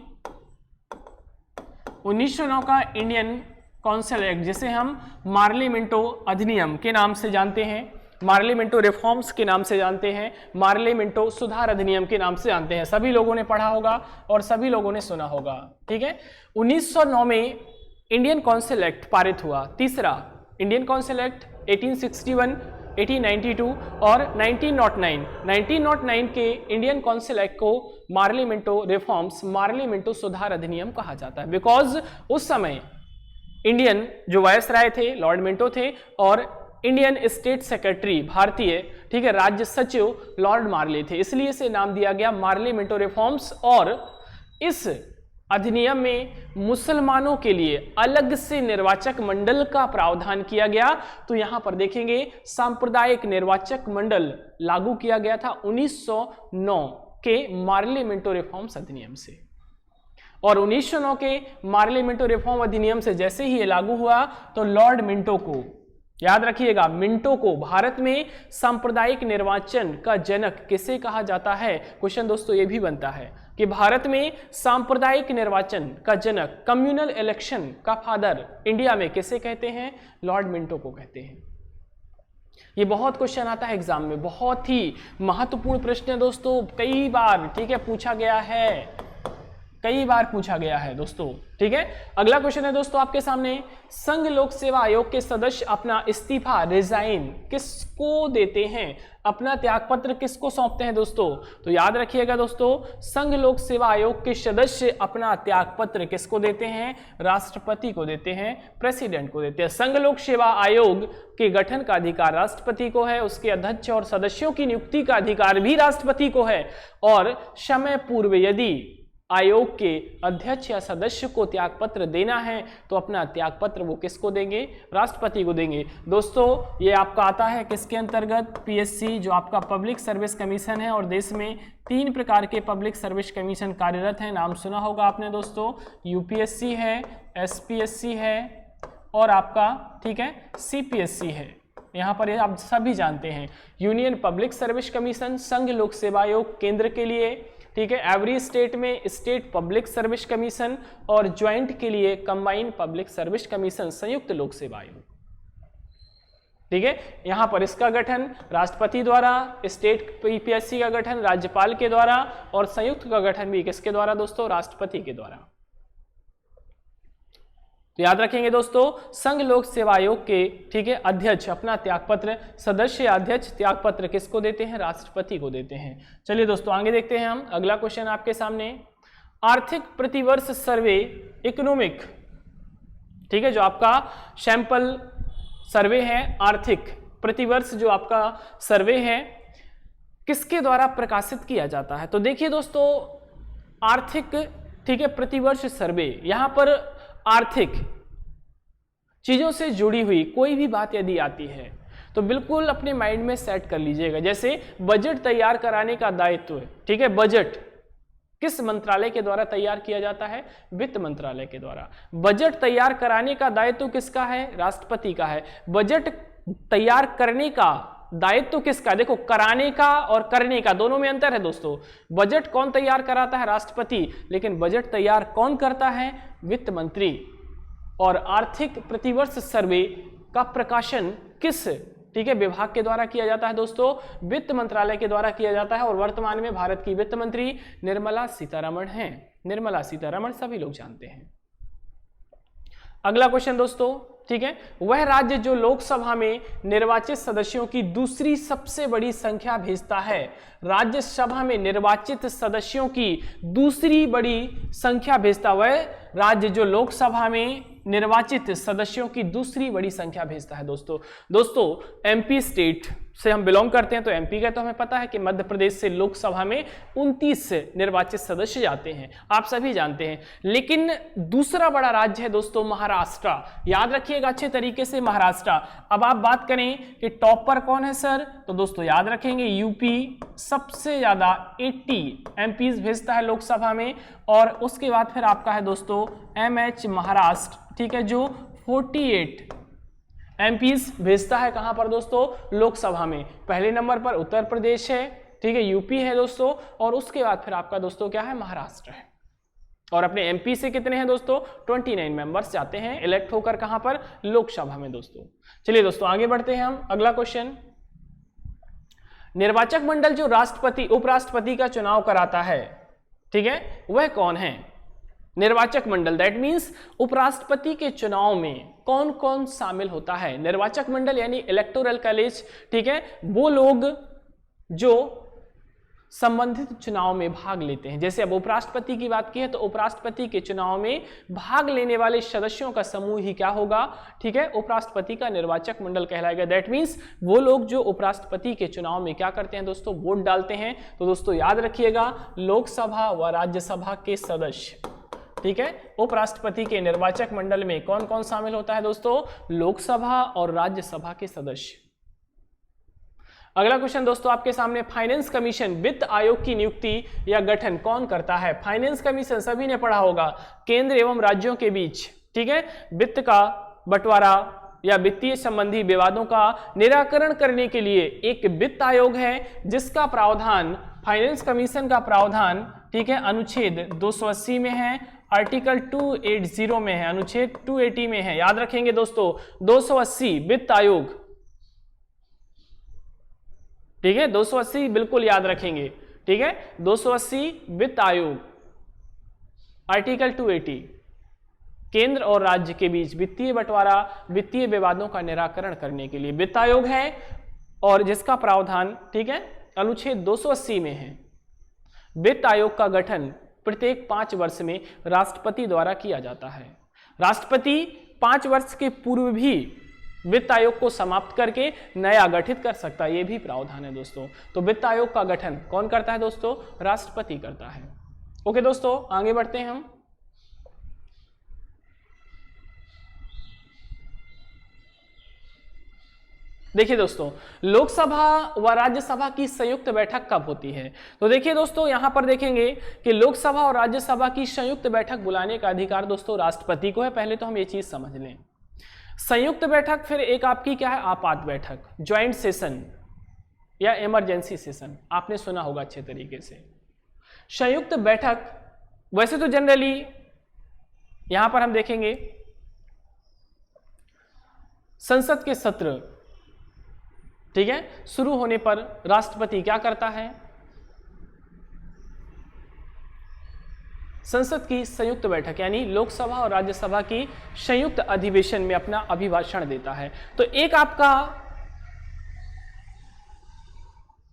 1909 का इंडियन काउंसिल एक्ट, जिसे हम मार्लेमेंटो अधिनियम के नाम से जानते हैं, मार्लेमेंटो रिफॉर्म्स के नाम से जानते हैं, मार्लेमेंटो सुधार अधिनियम के नाम से जानते हैं। सभी लोगों ने पढ़ा होगा और सभी लोगों ने सुना होगा। ठीक है, 1909 में इंडियन काउंसिल एक्ट पारित हुआ। तीसरा इंडियन काउंसिल एक्ट 1861, 1892 और 1909। 1909 के इंडियन काउंसिल एक्ट को मार्लेमेंटो रिफॉर्म्स, मार्लेमेंटो सुधार अधिनियम कहा जाता है, बिकॉज उस समय इंडियन जो वायसराय थे लॉर्ड मिंटो थे और इंडियन स्टेट सेक्रेटरी भारतीय, ठीक है, राज्य सचिव लॉर्ड मार्ले थे, इसलिए इसे नाम दिया गया मार्लेमेंटो रिफॉर्म्स। और इस अधिनियम में मुसलमानों के लिए अलग से निर्वाचक मंडल का प्रावधान किया गया। तो यहां पर देखेंगे सांप्रदायिक निर्वाचक मंडल लागू किया गया था 1909 के मार्लेमेंटो रिफॉर्म्स अधिनियम से। और 1909 के मार्लेमेंटो रिफॉर्म अधिनियम से जैसे ही ये लागू हुआ तो लॉर्ड मिंटो को, याद रखिएगा, मिंटो को भारत में सांप्रदायिक निर्वाचन का जनक किसे कहा जाता है? क्वेश्चन दोस्तों ये भी बनता है कि भारत में सांप्रदायिक निर्वाचन का जनक, कम्युनल इलेक्शन का फादर इंडिया में किसे कहते हैं? लॉर्ड मिंटो को कहते हैं। ये बहुत क्वेश्चन आता है एग्जाम में, बहुत ही महत्वपूर्ण प्रश्न है दोस्तों, कई बार, ठीक है, पूछा गया है, कई बार पूछा गया है दोस्तों। ठीक है, अगला क्वेश्चन है दोस्तों आपके सामने, संघ लोक सेवा आयोग के सदस्य अपना इस्तीफा, रिजाइन किसको देते हैं? अपना त्यागपत्र किसको सौंपते हैं दोस्तों? तो याद रखिएगा दोस्तों, संघ लोक सेवा आयोग के सदस्य अपना त्यागपत्र किसको देते हैं? राष्ट्रपति को देते हैं, प्रेसिडेंट को देते हैं। संघ लोक सेवा आयोग के गठन का अधिकार राष्ट्रपति को है, उसके अध्यक्ष और सदस्यों की नियुक्ति का अधिकार भी राष्ट्रपति को है, और समय पूर्व यदि आयोग के अध्यक्ष या सदस्य को त्यागपत्र देना है तो अपना त्यागपत्र वो किसको देंगे? राष्ट्रपति को देंगे। दोस्तों ये आपका आता है किसके अंतर्गत? पीएससी, जो आपका पब्लिक सर्विस कमीशन है, और देश में 3 प्रकार के पब्लिक सर्विस कमीशन कार्यरत हैं, नाम सुना होगा आपने दोस्तों, यूपीएससी है, एसपीएससी है और आपका, ठीक है, सीपीएससी है। यहाँ पर आप सभी जानते हैं, यूनियन पब्लिक सर्विस कमीशन, संघ लोक सेवा आयोग केंद्र के लिए, ठीक है, एवरी स्टेट में स्टेट पब्लिक सर्विस कमीशन, और ज्वाइंट के लिए कंबाइंड पब्लिक सर्विस कमीशन, संयुक्त लोक सेवा आयोग। ठीक है, यहां पर इसका गठन राष्ट्रपति द्वारा, स्टेट पीपीएससी का गठन राज्यपाल के द्वारा, और संयुक्त का गठन भी किसके द्वारा दोस्तों? राष्ट्रपति के द्वारा। तो याद रखेंगे दोस्तों, संघ लोक सेवा आयोग के, ठीक है, अध्यक्ष अपना त्यागपत्र, सदस्य अध्यक्ष त्यागपत्र किसको देते हैं? राष्ट्रपति को देते हैं। चलिए दोस्तों आगे देखते हैं हम। अगला क्वेश्चन आपके सामने, आर्थिक प्रतिवर्ष सर्वे इकोनॉमिक, ठीक है, जो आपका सैंपल सर्वे है, आर्थिक प्रतिवर्ष जो आपका सर्वे है, किसके द्वारा प्रकाशित किया जाता है? तो देखिए दोस्तों, आर्थिक, ठीक है, प्रतिवर्ष सर्वे, यहां पर आर्थिक चीजों से जुड़ी हुई कोई भी बात यदि आती है तो बिल्कुल अपने माइंड में सेट कर लीजिएगा। जैसे बजट तैयार कराने का दायित्व, ठीक है, बजट किस मंत्रालय के द्वारा तैयार किया जाता है? वित्त मंत्रालय के द्वारा। बजट तैयार कराने का दायित्व किसका है? राष्ट्रपति का है। बजट तैयार करने का दायित्व किसका? देखो, कराने का और करने का दोनों में अंतर है दोस्तों। बजट कौन तैयार कराता है? राष्ट्रपति। लेकिन बजट तैयार कौन करता है? वित्त मंत्री। और आर्थिक प्रतिवर्ष सर्वे का प्रकाशन किस, ठीक है, विभाग के द्वारा किया जाता है दोस्तों? वित्त मंत्रालय के द्वारा किया जाता है। और वर्तमान में भारत की वित्त मंत्री निर्मला सीतारमण हैं। निर्मला सीतारमण सभी लोग जानते हैं। अगला क्वेश्चन दोस्तों, ठीक है, वह राज्य जो लोकसभा में निर्वाचित सदस्यों की दूसरी सबसे बड़ी संख्या भेजता है। राज्यसभा में निर्वाचित सदस्यों की दूसरी बड़ी संख्या भेजता, वह राज्य जो लोकसभा में निर्वाचित सदस्यों की दूसरी बड़ी संख्या भेजता है दोस्तों एमपी स्टेट से हम बिलोंग करते हैं, तो एमपी का तो हमें पता है कि मध्य प्रदेश से लोकसभा में 29 निर्वाचित सदस्य जाते हैं, आप सभी जानते हैं। लेकिन दूसरा बड़ा राज्य है दोस्तों महाराष्ट्र। याद रखिएगा अच्छे तरीके से, महाराष्ट्र। अब आप बात करें कि टॉप पर कौन है सर, तो दोस्तों याद रखेंगे यूपी सबसे ज्यादा 80 एमपीज भेजता है लोकसभा में। और उसके बाद फिर आपका है दोस्तों एमएच महाराष्ट्र, ठीक है, जो 48 एमपीज भेजता है। कहां पर दोस्तों? लोकसभा में। पहले नंबर पर उत्तर प्रदेश है, ठीक है, यूपी है दोस्तों, और उसके बाद फिर आपका दोस्तों क्या है? महाराष्ट्र है। और अपने एमपी से कितने हैं दोस्तों? 29 मेंबर्स जाते हैं इलेक्ट होकर, कहां पर? लोकसभा में दोस्तों। चलिए दोस्तों आगे बढ़ते हैं हम। अगला क्वेश्चन, निर्वाचक मंडल जो राष्ट्रपति उपराष्ट्रपति का चुनाव कराता है, ठीक है, वह कौन है? निर्वाचक मंडल, दैट मींस उपराष्ट्रपति के चुनाव में कौन कौन शामिल होता है? निर्वाचक मंडल यानी इलेक्टोरल कॉलेज, ठीक है, वो लोग जो संबंधित चुनाव में भाग लेते हैं। जैसे अब उपराष्ट्रपति की बात की है तो उपराष्ट्रपति के चुनाव में भाग लेने वाले सदस्यों का समूह ही क्या होगा? ठीक है, उपराष्ट्रपति का निर्वाचक मंडल कहलाएगा। दैट मींस वो लोग जो उपराष्ट्रपति के चुनाव में क्या करते हैं दोस्तों? वोट डालते हैं। तो दोस्तों याद रखिएगा, लोकसभा व राज्यसभा के सदस्य, ठीक है, उपराष्ट्रपति के निर्वाचक मंडल में कौन कौन शामिल होता है दोस्तों? लोकसभा और राज्यसभा के सदस्य। अगला क्वेश्चन दोस्तों आपके सामने, फाइनेंस कमीशन वित्त आयोग की नियुक्ति या गठन कौन करता है? फाइनेंस कमीशन सभी ने पढ़ा होगा, केंद्र एवं राज्यों के बीच, ठीक है, वित्त का बंटवारा या वित्तीय संबंधी विवादों का निराकरण करने के लिए एक वित्त आयोग है, जिसका प्रावधान, फाइनेंस कमीशन का प्रावधान, ठीक है, अनुच्छेद 280 में है, आर्टिकल 280 में है, अनुच्छेद 280 में है। याद रखेंगे दोस्तों, 280 वित्त आयोग, ठीक है, 280 बिल्कुल याद रखेंगे, ठीक है, 280 वित्त आयोग, आर्टिकल 280 केंद्र और राज्य के बीच वित्तीय बंटवारा, वित्तीय विवादों का निराकरण करने के लिए वित्त आयोग है, और जिसका प्रावधान, ठीक है, अनुच्छेद 280 में है। वित्त आयोग का गठन प्रत्येक 5 वर्ष में राष्ट्रपति द्वारा किया जाता है। राष्ट्रपति 5 वर्ष के पूर्व भी वित्त आयोग को समाप्त करके नया गठित कर सकता है, यह भी प्रावधान है दोस्तों। तो वित्त आयोग का गठन कौन करता है दोस्तों? राष्ट्रपति करता है। ओके दोस्तों आगे बढ़ते हैं हम। देखिए दोस्तों, लोकसभा व राज्यसभा की संयुक्त बैठक कब होती है? तो देखिए दोस्तों, यहां पर देखेंगे कि लोकसभा और राज्यसभा की संयुक्त बैठक बुलाने का अधिकार दोस्तों राष्ट्रपति को है। पहले तो हम ये चीज समझ लें। संयुक्त बैठक फिर एक आपकी क्या है? आपात बैठक, ज्वाइंट सेशन या इमरजेंसी सेशन, आपने सुना होगा अच्छे तरीके से। संयुक्त बैठक वैसे तो जनरली यहां पर हम देखेंगे संसद के सत्र, ठीक है, शुरू होने पर राष्ट्रपति क्या करता है? संसद की संयुक्त बैठक यानी लोकसभा और राज्यसभा की संयुक्त अधिवेशन में अपना अभिभाषण देता है। तो एक आपका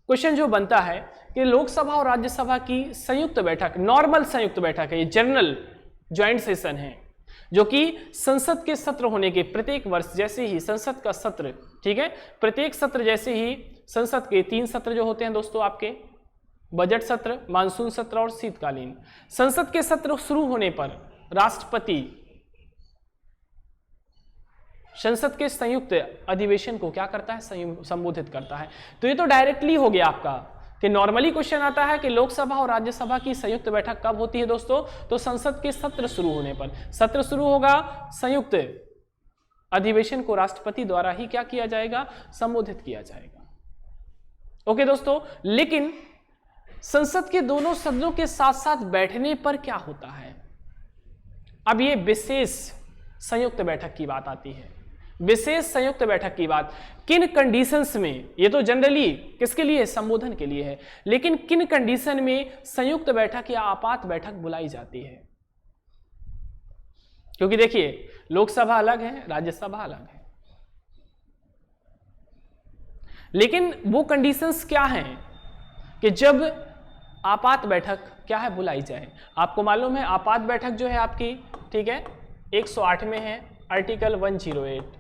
क्वेश्चन जो बनता है कि लोकसभा और राज्यसभा की संयुक्त बैठक, नॉर्मल संयुक्त बैठक है, ये जनरल ज्वाइंट सेशन है, जो कि संसद के सत्र होने के प्रत्येक वर्ष जैसे ही संसद का सत्र, ठीक है, प्रत्येक सत्र जैसे ही संसद के 3 सत्र जो होते हैं दोस्तों आपके, बजट सत्र, मानसून सत्र और शीतकालीन, संसद के सत्र शुरू होने पर राष्ट्रपति संसद के संयुक्त अधिवेशन को क्या करता है, संबोधित करता है। तो ये तो डायरेक्टली हो गया आपका कि नॉर्मली क्वेश्चन आता है कि लोकसभा और राज्यसभा की संयुक्त बैठक कब होती है दोस्तों, तो संसद के सत्र शुरू होने पर। सत्र शुरू होगा, संयुक्त अधिवेशन को राष्ट्रपति द्वारा ही क्या किया जाएगा, संबोधित किया जाएगा। ओके दोस्तों, लेकिन संसद के दोनों सदनों के साथ साथ बैठने पर क्या होता है, अब ये विशेष संयुक्त बैठक की बात आती है। विशेष संयुक्त बैठक की बात किन कंडीशंस में, ये तो जनरली किसके लिए, संबोधन के लिए है, लेकिन किन कंडीशन में संयुक्त बैठक या आपात बैठक बुलाई जाती है। क्योंकि देखिए लोकसभा अलग है, राज्यसभा अलग है, लेकिन वो कंडीशंस क्या हैं कि जब आपात बैठक क्या है, बुलाई जाए। आपको मालूम है आपात बैठक जो है आपकी, ठीक है, 108 में है, आर्टिकल 108।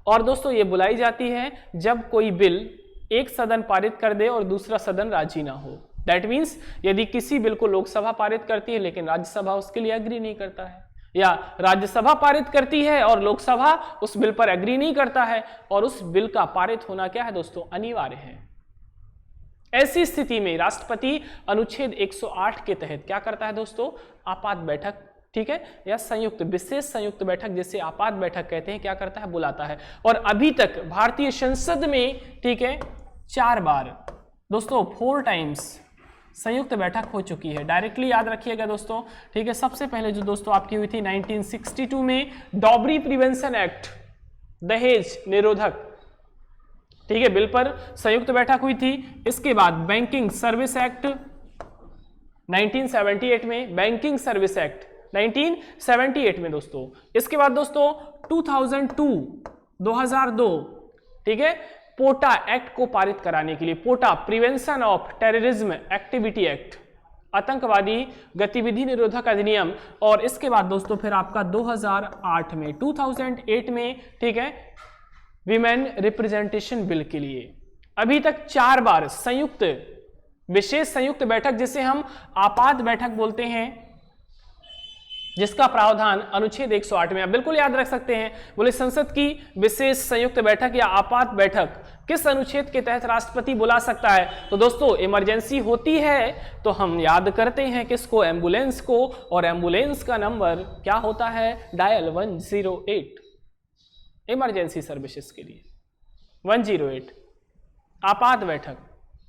और दोस्तों ये बुलाई जाती है जब कोई बिल एक सदन पारित कर दे और दूसरा सदन राजी ना हो। दैट मीन्स यदि किसी बिल को लोकसभा पारित करती है लेकिन राज्यसभा उसके लिए एग्री नहीं करता है, या राज्यसभा पारित करती है और लोकसभा उस बिल पर एग्री नहीं करता है, और उस बिल का पारित होना क्या है दोस्तों, अनिवार्य है। ऐसी स्थिति में राष्ट्रपति अनुच्छेद 108 के तहत क्या करता है दोस्तों, आपात बैठक, ठीक है, या संयुक्त, विशेष संयुक्त बैठक जिसे आपात बैठक कहते हैं, क्या करता है, बुलाता है। और अभी तक भारतीय संसद में, ठीक है, 4 बार दोस्तों, 4 टाइम्स संयुक्त बैठक हो चुकी है। डायरेक्टली याद रखिएगा दोस्तों, ठीक है। सबसे पहले जो दोस्तों आपकी हुई थी 1962 में डॉबरी प्रिवेंशन एक्ट, दहेज निरोधक, ठीक है, बिल पर संयुक्त बैठक हुई थी। इसके बाद बैंकिंग सर्विस एक्ट 1978 में, बैंकिंग सर्विस एक्ट 1978 में दोस्तों। इसके बाद दोस्तों 2002, ठीक है, पोटा एक्ट को पारित कराने के लिए, POTA prevention of terrorism activity act, आतंकवादी गतिविधि निरोधक अधिनियम। और इसके बाद दोस्तों फिर आपका 2008 में, ठीक है, विमेन रिप्रेजेंटेशन बिल के लिए। अभी तक 4 बार संयुक्त, विशेष संयुक्त बैठक जिसे हम आपात बैठक बोलते हैं, जिसका प्रावधान अनुच्छेद 108 में, आप बिल्कुल याद रख सकते हैं। बोले संसद की विशेष संयुक्त बैठक या आपात बैठक किस अनुच्छेद के तहत राष्ट्रपति बुला सकता है, तो दोस्तों इमरजेंसी होती है तो हम याद करते हैं किसको, एम्बुलेंस को, और एम्बुलेंस का नंबर क्या होता है, डायल 108, इमरजेंसी सर्विसेज के लिए 108। आपात बैठक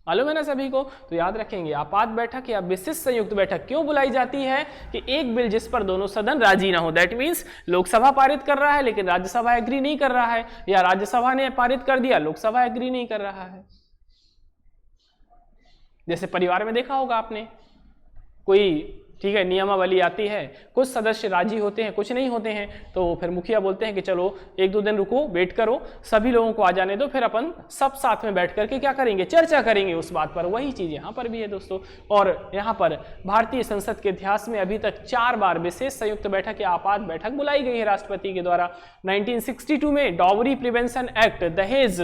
मालूम है ना सभी को, तो याद रखेंगे आपात बैठक या विशिष्ट संयुक्त बैठक क्यों बुलाई जाती है कि एक बिल जिस पर दोनों सदन राजी ना हो, दैट मीन्स लोकसभा पारित कर रहा है लेकिन राज्यसभा एग्री नहीं कर रहा है, या राज्यसभा ने पारित कर दिया, लोकसभा एग्री नहीं कर रहा है। जैसे परिवार में देखा होगा आपने, कोई, ठीक है, नियमावली आती है, कुछ सदस्य राजी होते हैं, कुछ नहीं होते हैं, तो फिर मुखिया बोलते हैं कि चलो 1-2 दिन रुको, वेट करो, सभी लोगों को आ जाने दो, फिर अपन सब साथ में बैठ करके क्या करेंगे, चर्चा करेंगे उस बात पर। वही चीज़ यहाँ पर भी है दोस्तों। और यहाँ पर भारतीय संसद के इतिहास में अभी तक 4 बार विशेष संयुक्त बैठक या आपात बैठक बुलाई गई है राष्ट्रपति के द्वारा। 1962 में डॉवरी प्रिवेंशन एक्ट, दहेज,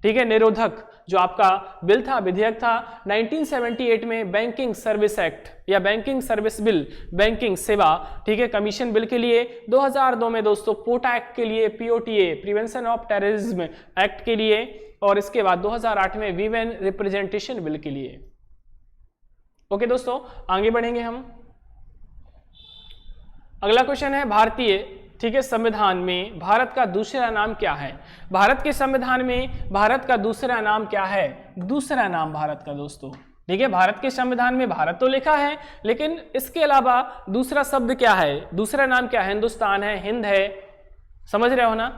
ठीक है, निरोधक जो आपका बिल था, विधेयक था। 1978 में बैंकिंग सर्विस एक्ट या बैंकिंग सर्विस बिल, बैंकिंग सेवा, ठीक है, कमीशन बिल के लिए। 2002 में दोस्तों पोटा एक्ट के लिए, पीओटीए, प्रिवेंशन ऑफ टेररिज्म एक्ट के लिए। और इसके बाद 2008 में वीमेन रिप्रेजेंटेशन बिल के लिए। ओके दोस्तों, आगे बढ़ेंगे हम। अगला क्वेश्चन है भारतीय, ठीक है, संविधान में भारत का दूसरा नाम क्या है। भारत के संविधान में भारत का दूसरा नाम क्या है, दूसरा नाम भारत का दोस्तों, ठीक है, भारत के संविधान में भारत तो लिखा है लेकिन इसके अलावा दूसरा शब्द क्या है, दूसरा नाम क्या है, हिंदुस्तान है, हिंद है, समझ रहे हो ना,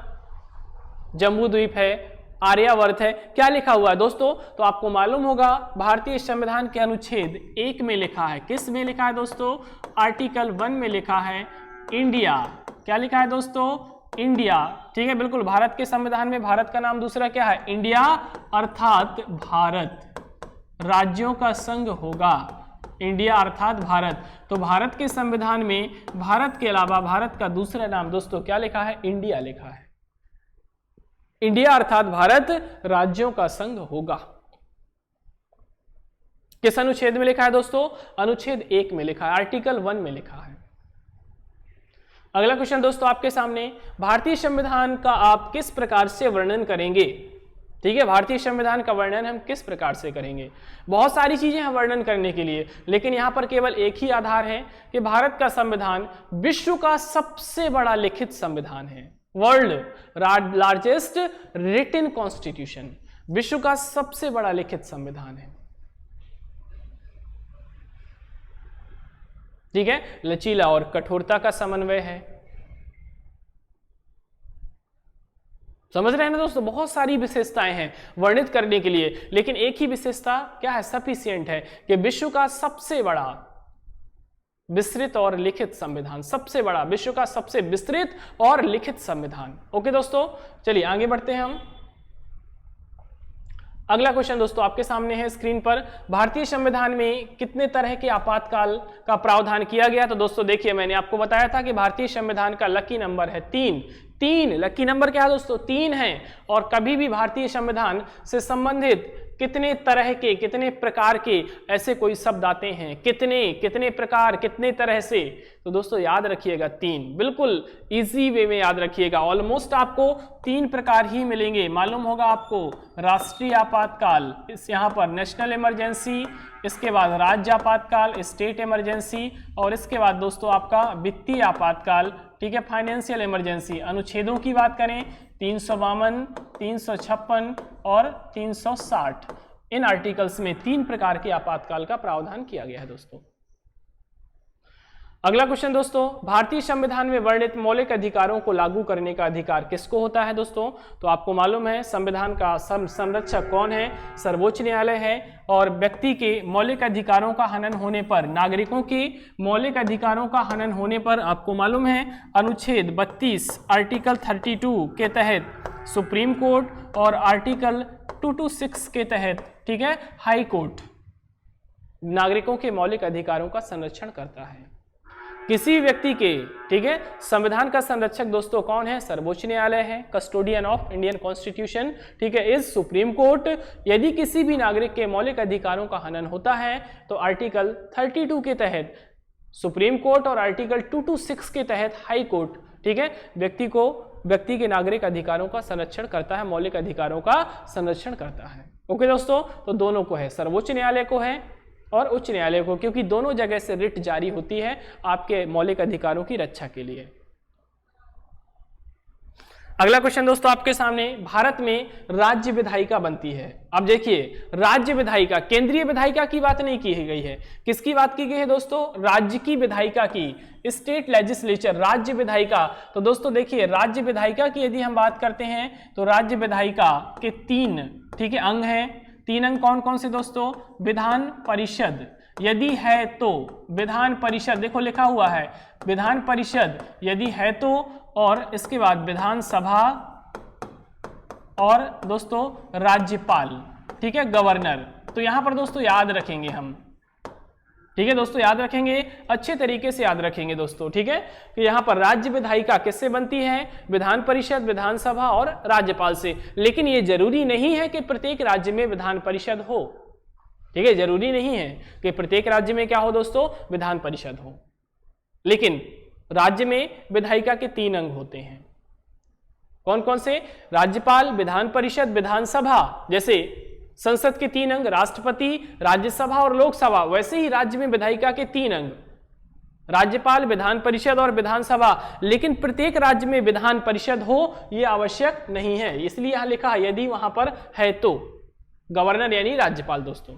जम्बू द्वीप है, आर्यावर्त है। क्या लिखा हुआ है दोस्तों? तो आपको मालूम होगा भारतीय संविधान के अनुच्छेद 1 में लिखा है, किस में लिखा है दोस्तों? आर्टिकल 1 में लिखा है इंडिया। क्या लिखा है दोस्तों? इंडिया। ठीक है, बिल्कुल। भारत के संविधान में भारत का नाम दूसरा क्या है? इंडिया, अर्थात भारत राज्यों का संघ होगा। इंडिया अर्थात भारत। तो भारत के संविधान में भारत के अलावा भारत का दूसरा नाम दोस्तों क्या लिखा है? इंडिया लिखा है। इंडिया अर्थात भारत राज्यों का संघ होगा। किस अनुच्छेद में लिखा है दोस्तों? अनुच्छेद 1 में लिखा है, आर्टिकल 1 में लिखा है। अगला क्वेश्चन दोस्तों आपके सामने, भारतीय संविधान का आप किस प्रकार से वर्णन करेंगे? ठीक है, भारतीय संविधान का वर्णन हम किस प्रकार से करेंगे? बहुत सारी चीजें हैं वर्णन करने के लिए, लेकिन यहां पर केवल एक ही आधार है कि भारत का संविधान विश्व का सबसे बड़ा लिखित संविधान है। वर्ल्ड लार्जेस्ट रिटन कॉन्स्टिट्यूशन, विश्व का सबसे बड़ा लिखित संविधान है। ठीक है, लचीला और कठोरता का समन्वय है। समझ रहे हैं ना दोस्तों? बहुत सारी विशेषताएं हैं वर्णित करने के लिए, लेकिन एक ही विशेषता क्या है? सफिशिएंट है कि विश्व का सबसे बड़ा विस्तृत और लिखित संविधान, सबसे बड़ा, विश्व का सबसे विस्तृत और लिखित संविधान। ओके दोस्तों, चलिए आगे बढ़ते हैं हम। अगला क्वेश्चन दोस्तों आपके सामने है स्क्रीन पर, भारतीय संविधान में कितने तरह के आपातकाल का प्रावधान किया गया? तो दोस्तों देखिए, मैंने आपको बताया था कि भारतीय संविधान का लकी नंबर है 3। लकी नंबर क्या है दोस्तों? 3 है। और कभी भी भारतीय संविधान से संबंधित कितने तरह के, कितने प्रकार के ऐसे कोई शब्द आते हैं, कितने प्रकार, कितने तरह से, तो दोस्तों याद रखिएगा 3, बिल्कुल इजी वे में याद रखिएगा। ऑलमोस्ट आपको 3 प्रकार ही मिलेंगे। मालूम होगा आपको, राष्ट्रीय आपातकाल, इस यहाँ पर नेशनल इमरजेंसी, इसके बाद राज्य आपातकाल, स्टेट इमरजेंसी, और इसके बाद दोस्तों आपका वित्तीय आपातकाल। ठीक है, फाइनेंशियल इमरजेंसी। अनुच्छेदों की बात करें 352, 356 और 360, इन आर्टिकल्स में 3 प्रकार के आपातकाल का प्रावधान किया गया है दोस्तों। अगला क्वेश्चन दोस्तों, भारतीय संविधान में वर्णित मौलिक अधिकारों को लागू करने का अधिकार किसको होता है दोस्तों? तो आपको मालूम है संविधान का संरक्षक कौन है? सर्वोच्च न्यायालय है। और व्यक्ति के मौलिक अधिकारों का हनन होने पर, नागरिकों के मौलिक अधिकारों का हनन होने पर आपको मालूम है अनुच्छेद 32 आर्टिकल 32 के तहत सुप्रीम कोर्ट, और आर्टिकल 226 के तहत, ठीक है, हाई कोर्ट नागरिकों के मौलिक अधिकारों का संरक्षण करता है। किसी व्यक्ति के, ठीक है, संविधान का संरक्षक दोस्तों कौन है? सर्वोच्च न्यायालय है, कस्टोडियन ऑफ इंडियन कॉन्स्टिट्यूशन, ठीक है, इज सुप्रीम कोर्ट। यदि किसी भी नागरिक के मौलिक अधिकारों का हनन होता है तो आर्टिकल 32 के तहत सुप्रीम कोर्ट और आर्टिकल 226 के तहत हाई कोर्ट, ठीक है, व्यक्ति के नागरिक अधिकारों का संरक्षण करता है, मौलिक अधिकारों का संरक्षण करता है। ओके दोस्तों, तो दोनों को है, सर्वोच्च न्यायालय को है और उच्च न्यायालय को, क्योंकि दोनों जगह से रिट जारी होती है आपके मौलिक अधिकारों की रक्षा के लिए। अगला क्वेश्चन दोस्तों आपके सामने, भारत में राज्य विधायिका बनती है। अब देखिए, राज्य विधायिका, केंद्रीय विधायिका की बात नहीं की गई है, किसकी बात की गई है दोस्तों? राज्य की विधायिका की, स्टेट लेजिस्लेचर, राज्य विधायिका। तो दोस्तों देखिए, राज्य विधायिका की यदि हम बात करते हैं तो राज्य विधायिका के 3, ठीक है, अंग हैं। 3 अंग कौन कौन से दोस्तों? विधान परिषद, यदि है तो विधान परिषद, देखो लिखा हुआ है विधान परिषद यदि है तो, और इसके बाद विधानसभा, और दोस्तों राज्यपाल, ठीक है, गवर्नर। तो यहां पर दोस्तों याद रखेंगे हम, ठीक है दोस्तों, याद रखेंगे, अच्छे तरीके से याद रखेंगे दोस्तों, ठीक है, कि यहां पर राज्य विधायिका किससे बनती है? विधान परिषद, विधानसभा और राज्यपाल से। लेकिन यह जरूरी नहीं है कि प्रत्येक राज्य में विधान परिषद हो, ठीक है, जरूरी नहीं है कि प्रत्येक राज्य में क्या हो दोस्तों? विधान परिषद हो। लेकिन राज्य में विधायिका के 3 अंग होते हैं, कौन कौन से? राज्यपाल, विधान परिषद, विधानसभा। जैसे संसद के 3 अंग, राष्ट्रपति, राज्यसभा और लोकसभा, वैसे ही राज्य में विधायिका के 3 अंग, राज्यपाल, विधान परिषद और विधानसभा। लेकिन प्रत्येक राज्य में विधान परिषद हो यह आवश्यक नहीं है, इसलिए यहां लिखा है यदि वहां पर है तो, गवर्नर यानी राज्यपाल दोस्तों।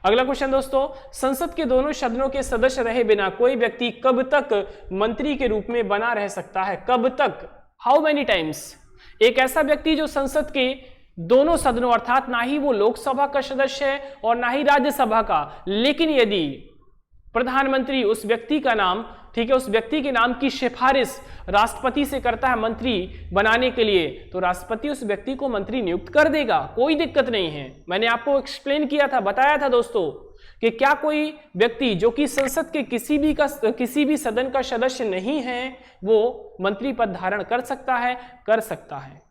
अगला क्वेश्चन दोस्तों, संसद के दोनों सदनों के सदस्य रहे बिना कोई व्यक्ति कब तक मंत्री के रूप में बना रह सकता है? कब तक? How many times? एक ऐसा व्यक्ति जो संसद के दोनों सदनों, अर्थात ना ही वो लोकसभा का सदस्य है और ना ही राज्यसभा का। लेकिन यदि प्रधानमंत्री उस व्यक्ति का नाम, ठीक है, उस व्यक्ति के नाम की सिफारिश राष्ट्रपति से करता है मंत्री बनाने के लिए, तो राष्ट्रपति उस व्यक्ति को मंत्री नियुक्त कर देगा, कोई दिक्कत नहीं है। मैंने आपको एक्सप्लेन किया था, बताया था दोस्तों कि क्या कोई व्यक्ति जो कि संसद के किसी भी सदन का सदस्य नहीं है वो मंत्री पद धारण कर सकता है? कर सकता है,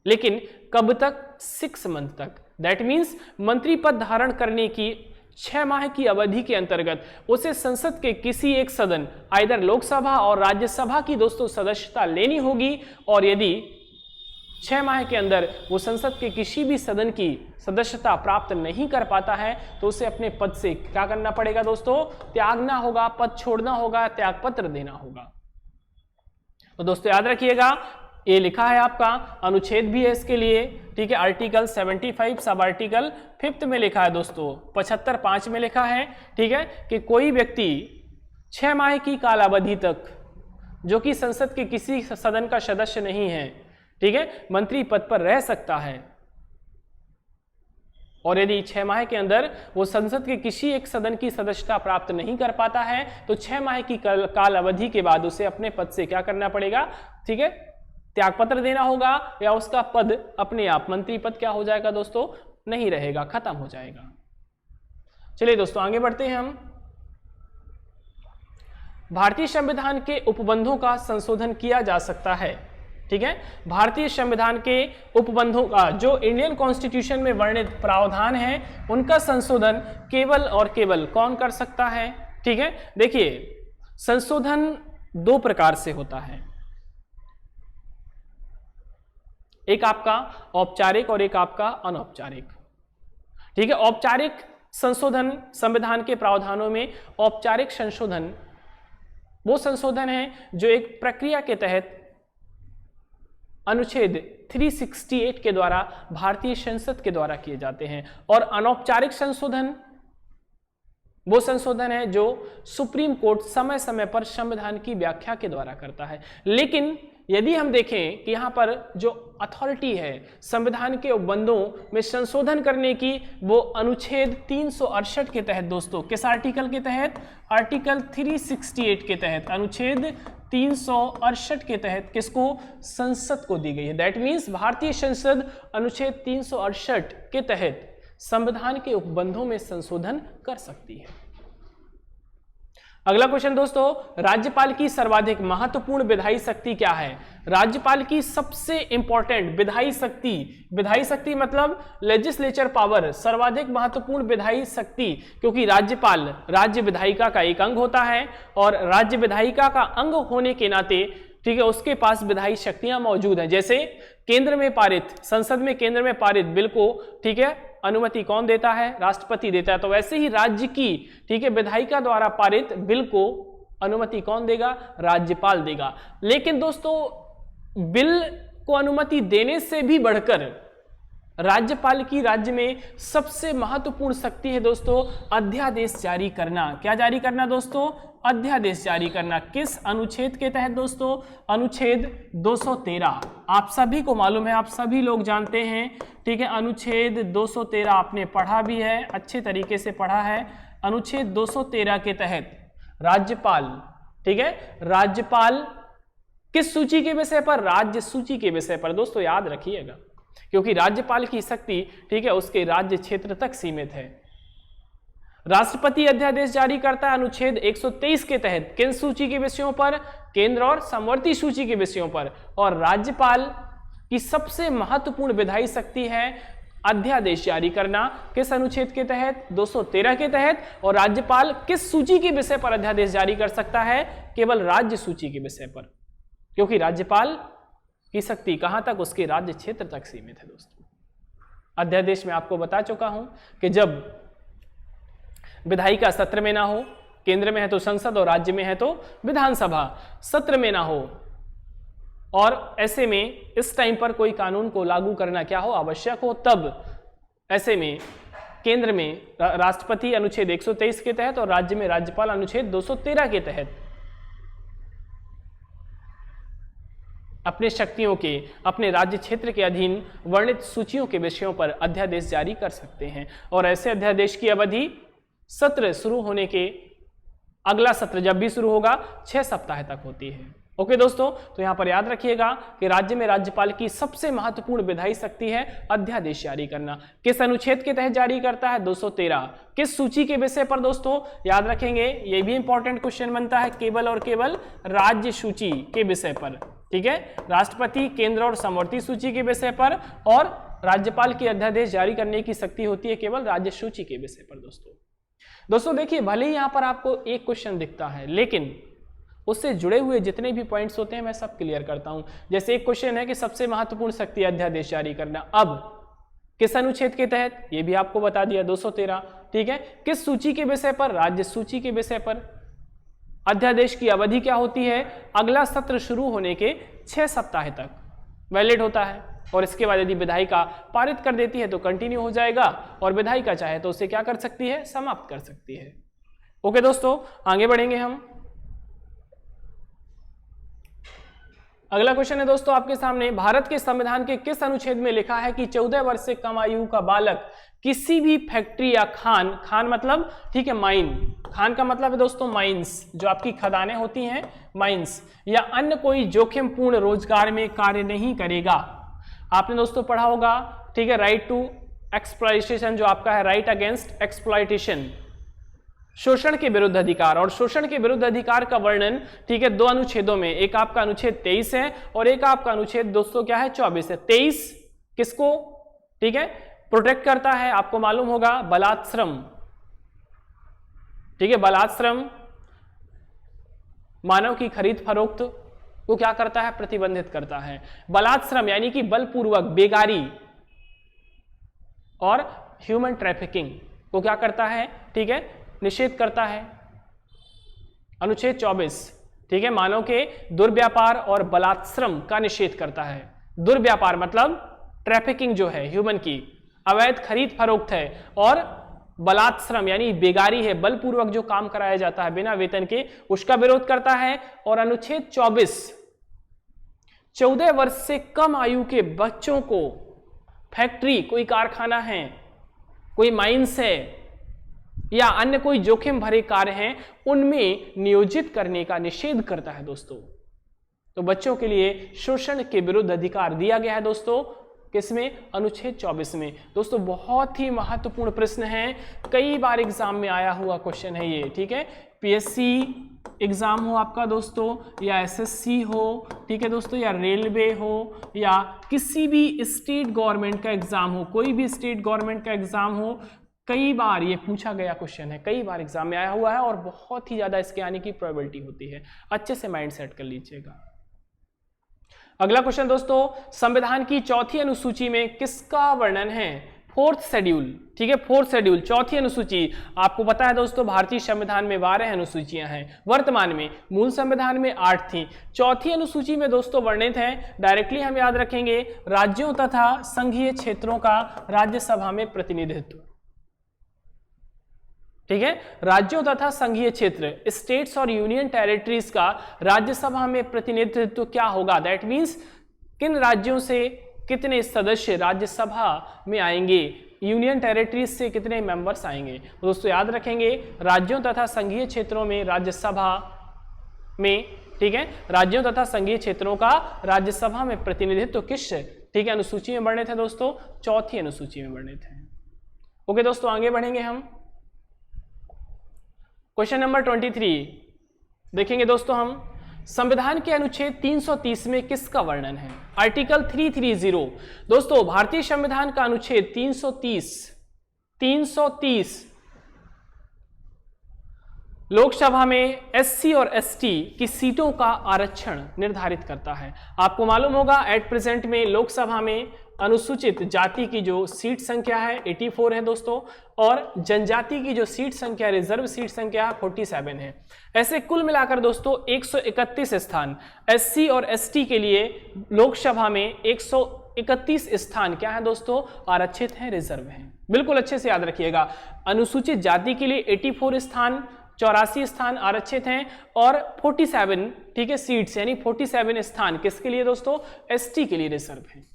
लेकिन कब तक? 6 मंथ तक। दैट मीन्स मंत्री पद धारण करने की 6 माह की अवधि के अंतर्गत उसे संसद के किसी एक सदन, आइदर लोकसभा और राज्यसभा की दोस्तों सदस्यता लेनी होगी, और यदि 6 माह के अंदर वो संसद के किसी भी सदन की सदस्यता प्राप्त नहीं कर पाता है तो उसे अपने पद से क्या करना पड़ेगा दोस्तों? त्यागना होगा, पद छोड़ना होगा, त्यागपत्र देना होगा। तो दोस्तों याद रखिएगा, ये लिखा है आपका, अनुच्छेद भी है इसके लिए, ठीक है, आर्टिकल 75 सब आर्टिकल 5 में लिखा है दोस्तों, 75(5) में लिखा है, ठीक है, कि कोई व्यक्ति 6 माह की कालावधि तक जो कि संसद के किसी सदन का सदस्य नहीं है, ठीक है, मंत्री पद पर रह सकता है, और यदि 6 माह के अंदर वो संसद के किसी एक सदन की सदस्यता प्राप्त नहीं कर पाता है तो 6 माह की काल अवधि के बाद उसे अपने पद से क्या करना पड़ेगा? ठीक है, त्यागपत्र देना होगा, या उसका पद अपने आप, मंत्री पद क्या हो जाएगा दोस्तों? नहीं रहेगा, खत्म हो जाएगा। चलिए दोस्तों आगे बढ़ते हैं हम। भारतीय संविधान के उपबंधों का संशोधन किया जा सकता है, ठीक है, भारतीय संविधान के उपबंधों का, जो इंडियन कॉन्स्टिट्यूशन में वर्णित प्रावधान है, उनका संशोधन केवल और केवल कौन कर सकता है? ठीक है, देखिए संशोधन 2 प्रकार से होता है, एक आपका औपचारिक और एक आपका अनौपचारिक। ठीक है, औपचारिक संशोधन संविधान के प्रावधानों में औपचारिक संशोधन वो संशोधन है जो एक प्रक्रिया के तहत अनुच्छेद 368 के द्वारा भारतीय संसद के द्वारा किए जाते हैं, और अनौपचारिक संशोधन वो संशोधन है जो सुप्रीम कोर्ट समय समय पर संविधान की व्याख्या के द्वारा करता है। लेकिन यदि हम देखें कि यहाँ पर जो अथॉरिटी है संविधान के उपबंधों में संशोधन करने की, वो अनुच्छेद 368 के तहत दोस्तों, किस आर्टिकल के तहत? आर्टिकल 368 के तहत, अनुच्छेद 368 के तहत किसको? संसद को दी गई है। दैट मीन्स भारतीय संसद अनुच्छेद 368 के तहत संविधान के उपबंधों में संशोधन कर सकती है। अगला क्वेश्चन दोस्तों, राज्यपाल की सर्वाधिक महत्वपूर्ण विधायी शक्ति क्या है? राज्यपाल की सबसे इंपॉर्टेंट विधायी शक्ति मतलब लेजिस्लेचर पावर, सर्वाधिक महत्वपूर्ण विधायी शक्ति, क्योंकि राज्यपाल राज्य विधायिका का एक अंग होता है, और राज्य विधायिका का अंग होने के नाते, ठीक है, उसके पास विधायी शक्तियां मौजूद हैं। जैसे केंद्र में पारित, संसद में केंद्र में पारित बिल को, ठीक है, अनुमति कौन देता है? राष्ट्रपति देता है। तो वैसे ही राज्य की, ठीक है, विधायिका द्वारा पारित बिल को अनुमति कौन देगा? राज्यपाल देगा। लेकिन दोस्तों बिल को अनुमति देने से भी बढ़कर राज्यपाल की राज्य में सबसे महत्वपूर्ण शक्ति है दोस्तों अध्यादेश जारी करना। क्या जारी करना दोस्तों? अध्यादेश जारी करना। किस अनुच्छेद के तहत दोस्तों? अनुच्छेद 213। आप सभी को मालूम है, आप सभी लोग जानते हैं, ठीक है, अनुच्छेद 213 आपने पढ़ा भी है, अच्छे तरीके से पढ़ा है। अनुच्छेद 213 के तहत राज्यपाल, ठीक है, राज्यपाल किस सूची के विषय पर? राज्य सूची के विषय पर। दोस्तों याद रखिएगा, क्योंकि राज्यपाल की शक्ति, ठीक है, उसके राज्य क्षेत्र तक सीमित है। राष्ट्रपति अध्यादेश जारी करता है अनुच्छेद 123 के तहत किन सूची के विषयों पर? केंद्र और समवर्ती सूची के विषयों पर। और राज्यपाल की सबसे महत्वपूर्ण विधायी शक्ति है अध्यादेश जारी करना। किस अनुच्छेद के तहत? 213 के तहत। और राज्यपाल किस सूची के विषय पर अध्यादेश जारी कर सकता है? केवल राज्य सूची के विषय पर, क्योंकि राज्यपाल की शक्ति कहां तक? उसके राज्य क्षेत्र तक सीमित है दोस्तों। अध्यादेश में आपको बता चुका हूं कि जब विधायिका सत्र में ना हो, केंद्र में है तो संसद और राज्य में है तो विधानसभा, सत्र में ना हो, और ऐसे में इस टाइम पर कोई कानून को लागू करना क्या हो? आवश्यक हो, तब ऐसे में केंद्र में राष्ट्रपति अनुच्छेद 123 के तहत और राज्य में राज्यपाल अनुच्छेद 213 के तहत अपने शक्तियों के अपने राज्य क्षेत्र के अधीन वर्णित सूचियों के विषयों पर अध्यादेश जारी कर सकते हैं। और ऐसे अध्यादेश की अवधि सत्र शुरू होने के अगला सत्र जब भी शुरू होगा 6 सप्ताह तक होती है। ओके दोस्तों, तो यहां पर याद रखिएगा कि राज्य में राज्यपाल की सबसे महत्वपूर्ण विधायी शक्ति है अध्यादेश जारी करना। किस अनुच्छेद के तहत जारी करता है? 213। किस सूची के विषय पर दोस्तों? याद रखेंगे, ये भी इंपॉर्टेंट क्वेश्चन बनता है, केवल और केवल राज्य सूची के विषय पर। ठीक है, राष्ट्रपति, केंद्र और समवर्ती सूची के विषय पर, और राज्यपाल की अध्यादेश जारी करने की शक्ति होती है केवल राज्य सूची के विषय पर। दोस्तों देखिए, भले ही यहां पर आपको एक क्वेश्चन दिखता है, लेकिन उससे जुड़े हुए जितने भी पॉइंट्स होते हैं मैं सब क्लियर करता हूं। जैसे एक क्वेश्चन है कि सबसे महत्वपूर्ण शक्ति अध्यादेश जारी करना, अब किस अनुच्छेद के तहत? ये भी आपको बता दिया, 213। ठीक है, किस सूची के विषय पर? राज्य सूची के विषय पर। अध्यादेश की अवधि क्या होती है? अगला सत्र शुरू होने के 6 सप्ताह तक वैलिड होता है। और इसके बाद यदि विधायिका पारित कर देती है तो कंटिन्यू हो जाएगा, और विधायिका चाहे तो उसे क्या कर सकती है? समाप्त कर सकती है। ओके दोस्तों, आगे बढ़ेंगे हम। अगला क्वेश्चन है दोस्तों आपके सामने, भारत के संविधान के किस अनुच्छेद में लिखा है कि 14 वर्ष से कम आयु का बालक किसी भी फैक्ट्री या खान मतलब, ठीक है, माइन, खान का मतलब है दोस्तों माइंस, जो आपकी खदानें होती हैं, माइंस, या अन्य कोई जोखिमपूर्ण रोजगार में कार्य नहीं करेगा। आपने दोस्तों पढ़ा होगा, ठीक है, राइट टू एक्सप्लॉयटेशन, जो आपका है राइट अगेंस्ट एक्सप्लॉयटेशन, शोषण के विरुद्ध अधिकार। और शोषण के विरुद्ध अधिकार का वर्णन, ठीक है, 2 अनुच्छेदों में, एक आपका अनुच्छेद 23 है और एक आपका अनुच्छेद दोस्तों क्या है? 24 है। 23 किसको, ठीक है, प्रोटेक्ट करता है? आपको मालूम होगा, बलात्श्रम। ठीक है, बलात्श्रम, मानव की खरीद फरोख्त को क्या करता है? प्रतिबंधित करता है। बलात्श्रम यानी कि बलपूर्वक बेगारी और ह्यूमन ट्रैफिकिंग को क्या करता है? ठीक है, निषेध करता है। अनुच्छेद 24, ठीक है, मानव के दुर्व्यापार और बलात्श्रम का निषेध करता है। दुर्व्यापार मतलब ट्रैफिकिंग जो है ह्यूमन की, अवैध खरीद फरोख्त है, और बलात्श्रम यानी बेगारी है, बलपूर्वक जो काम कराया जाता है बिना वेतन के, उसका विरोध करता है। और अनुच्छेद 24, 14 वर्ष से कम आयु के बच्चों को फैक्ट्री, कोई कारखाना है, कोई माइंस है, या अन्य कोई जोखिम भरे कार्य हैं, उनमें नियोजित करने का निषेध करता है दोस्तों। तो बच्चों के लिए शोषण के विरुद्ध अधिकार दिया गया है दोस्तों, किसमें? अनुच्छेद 24 में। दोस्तों बहुत ही महत्वपूर्ण प्रश्न है, कई बार एग्जाम में आया हुआ क्वेश्चन है ये। ठीक है, पीएससी एग्जाम हो आपका दोस्तों, या एसएससी हो, ठीक है दोस्तों, या रेलवे हो, या किसी भी स्टेट गवर्नमेंट का एग्जाम हो, कोई भी स्टेट गवर्नमेंट का एग्जाम हो, कई बार ये पूछा गया क्वेश्चन है, कई बार एग्जाम में आया हुआ है, और बहुत ही ज्यादा इसके आने की प्रोबेबिलिटी होती है। अच्छे से माइंड सेट कर लीजिएगा। अगला क्वेश्चन दोस्तों, संविधान की 4थी अनुसूची में किसका वर्णन है? 4th schedule. ठीक है, 4th शेड्यूल, 4थी अनुसूची। आपको पता है दोस्तों भारतीय संविधान में 12 अनुसूचियां हैं वर्तमान में, मूल संविधान में 8 थी। 4थी अनुसूची में दोस्तों वर्णित है, डायरेक्टली हम याद रखेंगे, राज्यों तथा संघीय क्षेत्रों का राज्यसभा में प्रतिनिधित्व। ठीक है, राज्यों तथा संघीय क्षेत्र, स्टेट्स और यूनियन टेरिटरीज का राज्यसभा में प्रतिनिधित्व क्या होगा? दैट मीन्स किन राज्यों से कितने सदस्य राज्यसभा में आएंगे, यूनियन टेरिटरीज से कितने मेंबर्स आएंगे। तो दोस्तों याद रखेंगे, राज्यों तथा संघीय क्षेत्रों में राज्यसभा में, ठीक है, राज्यों तथा संघीय क्षेत्रों का राज्यसभा में प्रतिनिधित्व किस, ठीक है, अनुसूची में वर्णित है दोस्तों? 4थी अनुसूची में वर्णित है। ओके दोस्तों, आगे बढ़ेंगे हम। क्वेश्चन नंबर 23 देखेंगे दोस्तों हम, संविधान के अनुच्छेद 330 में किसका वर्णन है? आर्टिकल 330। दोस्तों भारतीय संविधान का अनुच्छेद 330 लोकसभा में एससी और एसटी की सीटों का आरक्षण निर्धारित करता है। आपको मालूम होगा एट प्रेजेंट में लोकसभा में अनुसूचित जाति की जो सीट संख्या है 84 है दोस्तों, और जनजाति की जो सीट संख्या, रिजर्व सीट संख्या 47 है। ऐसे कुल मिलाकर दोस्तों 131 स्थान एससी और एसटी के लिए लोकसभा में 131 स्थान क्या है दोस्तों? आरक्षित हैं, रिजर्व हैं। बिल्कुल अच्छे से याद रखिएगा, अनुसूचित जाति के लिए 84 स्थान, 84 स्थान आरक्षित हैं और 47 ठीक है सीट्स यानी 47 स्थान किसके लिए दोस्तों, एसटी के लिए रिजर्व हैं।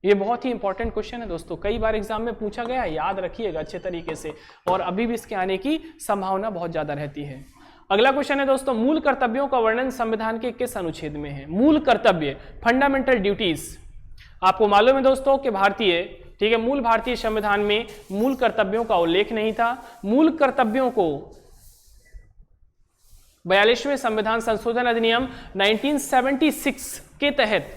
ये बहुत ही इंपॉर्टेंट क्वेश्चन है दोस्तों, कई बार एग्जाम में पूछा गया है, याद रखिएगा अच्छे तरीके से, और अभी भी इसके आने की संभावना बहुत ज्यादा रहती है। अगला क्वेश्चन है दोस्तों, मूल कर्तव्यों का वर्णन संविधान के किस अनुच्छेद में है। मूल कर्तव्य, फंडामेंटल ड्यूटीज, आपको मालूम है दोस्तों कि भारतीय ठीक है मूल भारतीय संविधान में मूल कर्तव्यों का उल्लेख नहीं था। मूल कर्तव्यों को 42वें संविधान संशोधन अधिनियम 1976 के तहत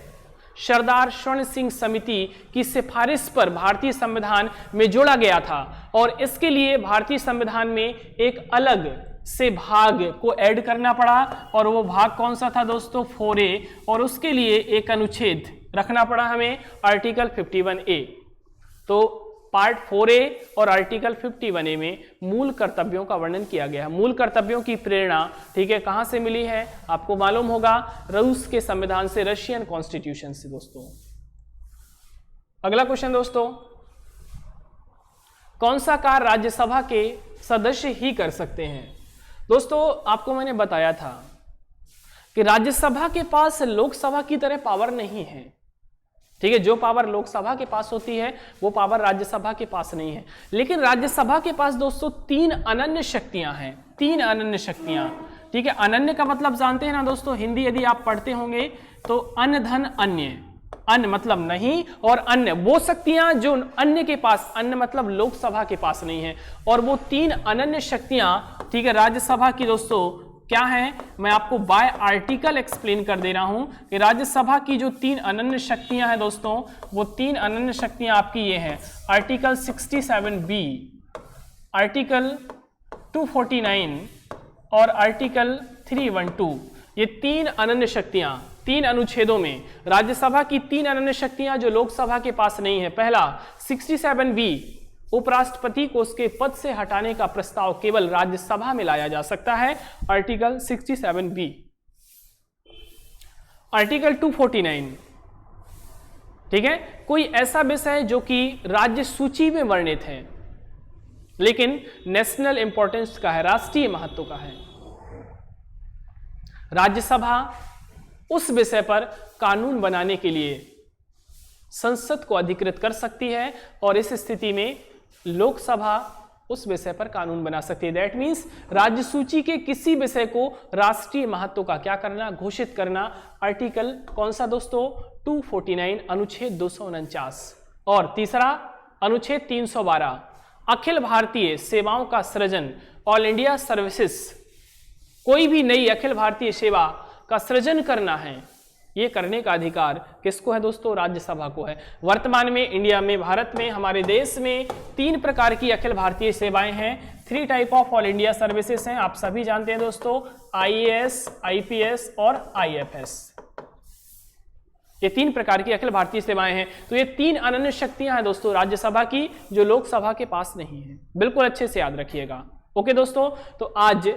सरदार स्वर्ण सिंह समिति की सिफारिश पर भारतीय संविधान में जोड़ा गया था और इसके लिए भारतीय संविधान में एक अलग से भाग को ऐड करना पड़ा और वो भाग कौन सा था दोस्तों, 4A, और उसके लिए एक अनुच्छेद रखना पड़ा हमें, आर्टिकल 51A। तो पार्ट 4A और आर्टिकल 51A में मूल कर्तव्यों का वर्णन किया गया है। मूल कर्तव्यों की प्रेरणा ठीक है कहां से मिली है, आपको मालूम होगा, रूस के संविधान से, रशियन कॉन्स्टिट्यूशन से दोस्तों। अगला क्वेश्चन दोस्तों, कौन सा कार्य राज्यसभा के सदस्य ही कर सकते हैं। दोस्तों आपको मैंने बताया था कि राज्यसभा के पास लोकसभा की तरह पावर नहीं है, ठीक है, जो पावर लोकसभा के पास होती है वो पावर राज्यसभा के पास नहीं है। लेकिन राज्यसभा के पास दोस्तों 3 अनन्य शक्तियां हैं, 3 अनन्य शक्तियां, ठीक है। अनन्य का मतलब जानते हैं ना दोस्तों, हिंदी यदि आप पढ़ते होंगे तो अन्न धन अन्य, अन्न मतलब नहीं और अन्य वो शक्तियां जो अन्य के पास, अन्य मतलब लोकसभा के पास नहीं है, और वो 3 अनन्य शक्तियां ठीक है राज्यसभा की दोस्तों क्या है, मैं आपको बाय आर्टिकल एक्सप्लेन कर दे रहा हूं कि राज्यसभा की जो 3 अनन्य शक्तियां हैं दोस्तों, वो 3 अनन्य शक्तियां आपकी ये हैं, आर्टिकल 67B, आर्टिकल 249 और आर्टिकल 312। ये 3 अनन्य शक्तियां 3 अनुच्छेदों में, राज्यसभा की 3 अनन्य शक्तियां जो लोकसभा के पास नहीं है। पहला 67B, उपराष्ट्रपति को उसके पद से हटाने का प्रस्ताव केवल राज्यसभा में लाया जा सकता है, आर्टिकल 67B। आर्टिकल 249 ठीक है, कोई ऐसा विषय जो कि राज्य सूची में वर्णित है लेकिन नेशनल इंपॉर्टेंस का है, राष्ट्रीय महत्व का है, राज्यसभा उस विषय पर कानून बनाने के लिए संसद को अधिकृत कर सकती है और इस स्थिति में लोकसभा उस विषय पर कानून बना सकती है। दैट मीन्स राज्य सूची के किसी विषय को राष्ट्रीय महत्व का क्या करना, घोषित करना। आर्टिकल कौन सा दोस्तों, 249, अनुच्छेद 249। और तीसरा अनुच्छेद 312, अखिल भारतीय सेवाओं का सृजन, ऑल इंडिया सर्विसेज, कोई भी नई अखिल भारतीय सेवा का सृजन करना है, ये करने का अधिकार किसको है दोस्तों, राज्यसभा को है। वर्तमान में इंडिया में, भारत में, हमारे देश में 3 प्रकार की अखिल भारतीय सेवाएं हैं, 3 type of all India services हैं, आप सभी जानते हैं दोस्तों, IAS, IPS और IFS। ये 3 प्रकार की अखिल भारतीय सेवाएं हैं। तो ये 3 अनन्य शक्तियां हैं दोस्तों राज्यसभा की, जो लोकसभा के पास नहीं है। बिल्कुल अच्छे से याद रखिएगा। ओके दोस्तों, तो आज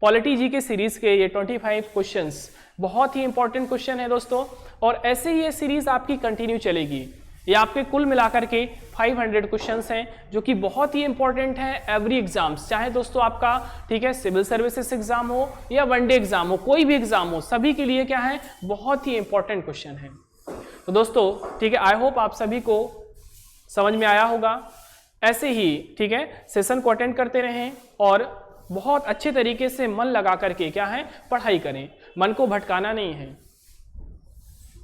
पॉलिटी जी के सीरीज के ये 25 क्वेश्चंस बहुत ही इंपॉर्टेंट क्वेश्चन है दोस्तों, और ऐसे ही ये सीरीज आपकी कंटिन्यू चलेगी। ये आपके कुल मिलाकर के 500 क्वेश्चंस हैं जो कि बहुत ही इंपॉर्टेंट है एवरी एग्जाम्स, चाहे दोस्तों आपका ठीक है सिविल सर्विसेज एग्जाम हो या वनडे एग्जाम हो, कोई भी एग्जाम हो, सभी के लिए क्या है, बहुत ही इंपॉर्टेंट क्वेश्चन है। तो दोस्तों ठीक है, आई होप आप सभी को समझ में आया होगा। ऐसे ही ठीक है सेशन को अटेंड करते रहें और बहुत अच्छे तरीके से मन लगा करके क्या है, पढ़ाई करें। मन को भटकाना नहीं है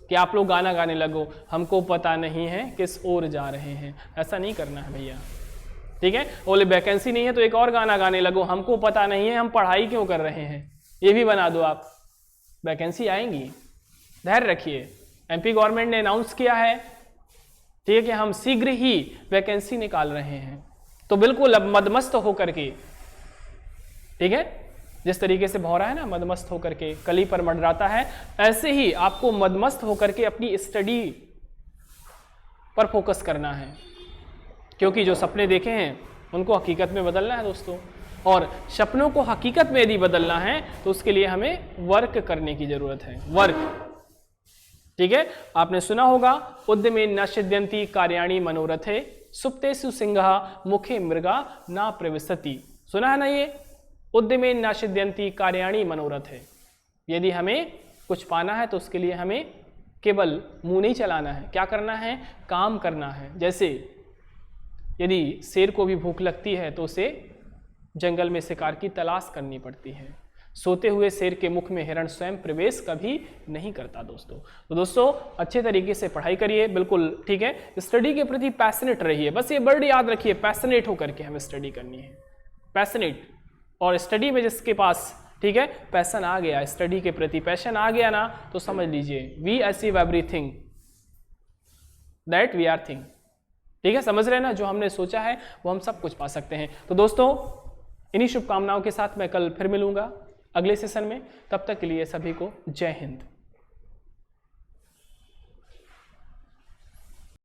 कि आप लोग गाना गाने लगो, हमको पता नहीं है किस ओर जा रहे हैं, ऐसा नहीं करना है भैया, ठीक है। बोले वैकेंसी नहीं है तो एक और गाना गाने लगो, हमको पता नहीं है हम पढ़ाई क्यों कर रहे हैं, ये भी बना दो आप, वैकेंसी आएंगी, धैर्य रखिए। MP गवर्नमेंट ने अनाउंस किया है ठीक है कि हम शीघ्र ही वैकेंसी निकाल रहे हैं, तो बिल्कुल अब मदमस्त होकर के ठीक है, जिस तरीके से भौरा है ना मदमस्त होकर के कली पर मंडराता है, ऐसे ही आपको मदमस्त होकर के अपनी स्टडी पर फोकस करना है, क्योंकि जो सपने देखे हैं उनको हकीकत में बदलना है दोस्तों, और सपनों को हकीकत में यदि बदलना है तो उसके लिए हमें वर्क करने की जरूरत है, वर्क, ठीक है। आपने सुना होगा, उद्यमे न सिद्ध्यन्ति कार्याणि मनोरथे, सुप्तेषु सिंहः मुखे मृगा न प्रविशति, सुना है ना ये, उद्यमेन नाशिद्यन्ति कार्याणि मनोरथ है। यदि हमें कुछ पाना है तो उसके लिए हमें केवल मुंह नहीं चलाना है, क्या करना है, काम करना है। जैसे यदि शेर को भी भूख लगती है तो उसे जंगल में शिकार की तलाश करनी पड़ती है। सोते हुए शेर के मुख में हिरण स्वयं प्रवेश कभी नहीं करता दोस्तों। तो दोस्तों अच्छे तरीके से पढ़ाई करिए, बिल्कुल ठीक है, स्टडी के प्रति पैशनेट रहिए, बस ये वर्ड याद रखिए, पैशनेट होकर के हमें स्टडी करनी है, पैशनेट। और स्टडी में जिसके पास ठीक है पैशन आ गया, स्टडी के प्रति पैशन आ गया ना, तो समझ लीजिए we achieve everything that we are think. ठीक है, समझ रहे हैं ना, जो हमने सोचा है वो हम सब कुछ पा सकते हैं। तो दोस्तों इन्हीं शुभकामनाओं के साथ मैं कल फिर मिलूंगा अगले सेशन में, तब तक के लिए सभी को जय हिंद।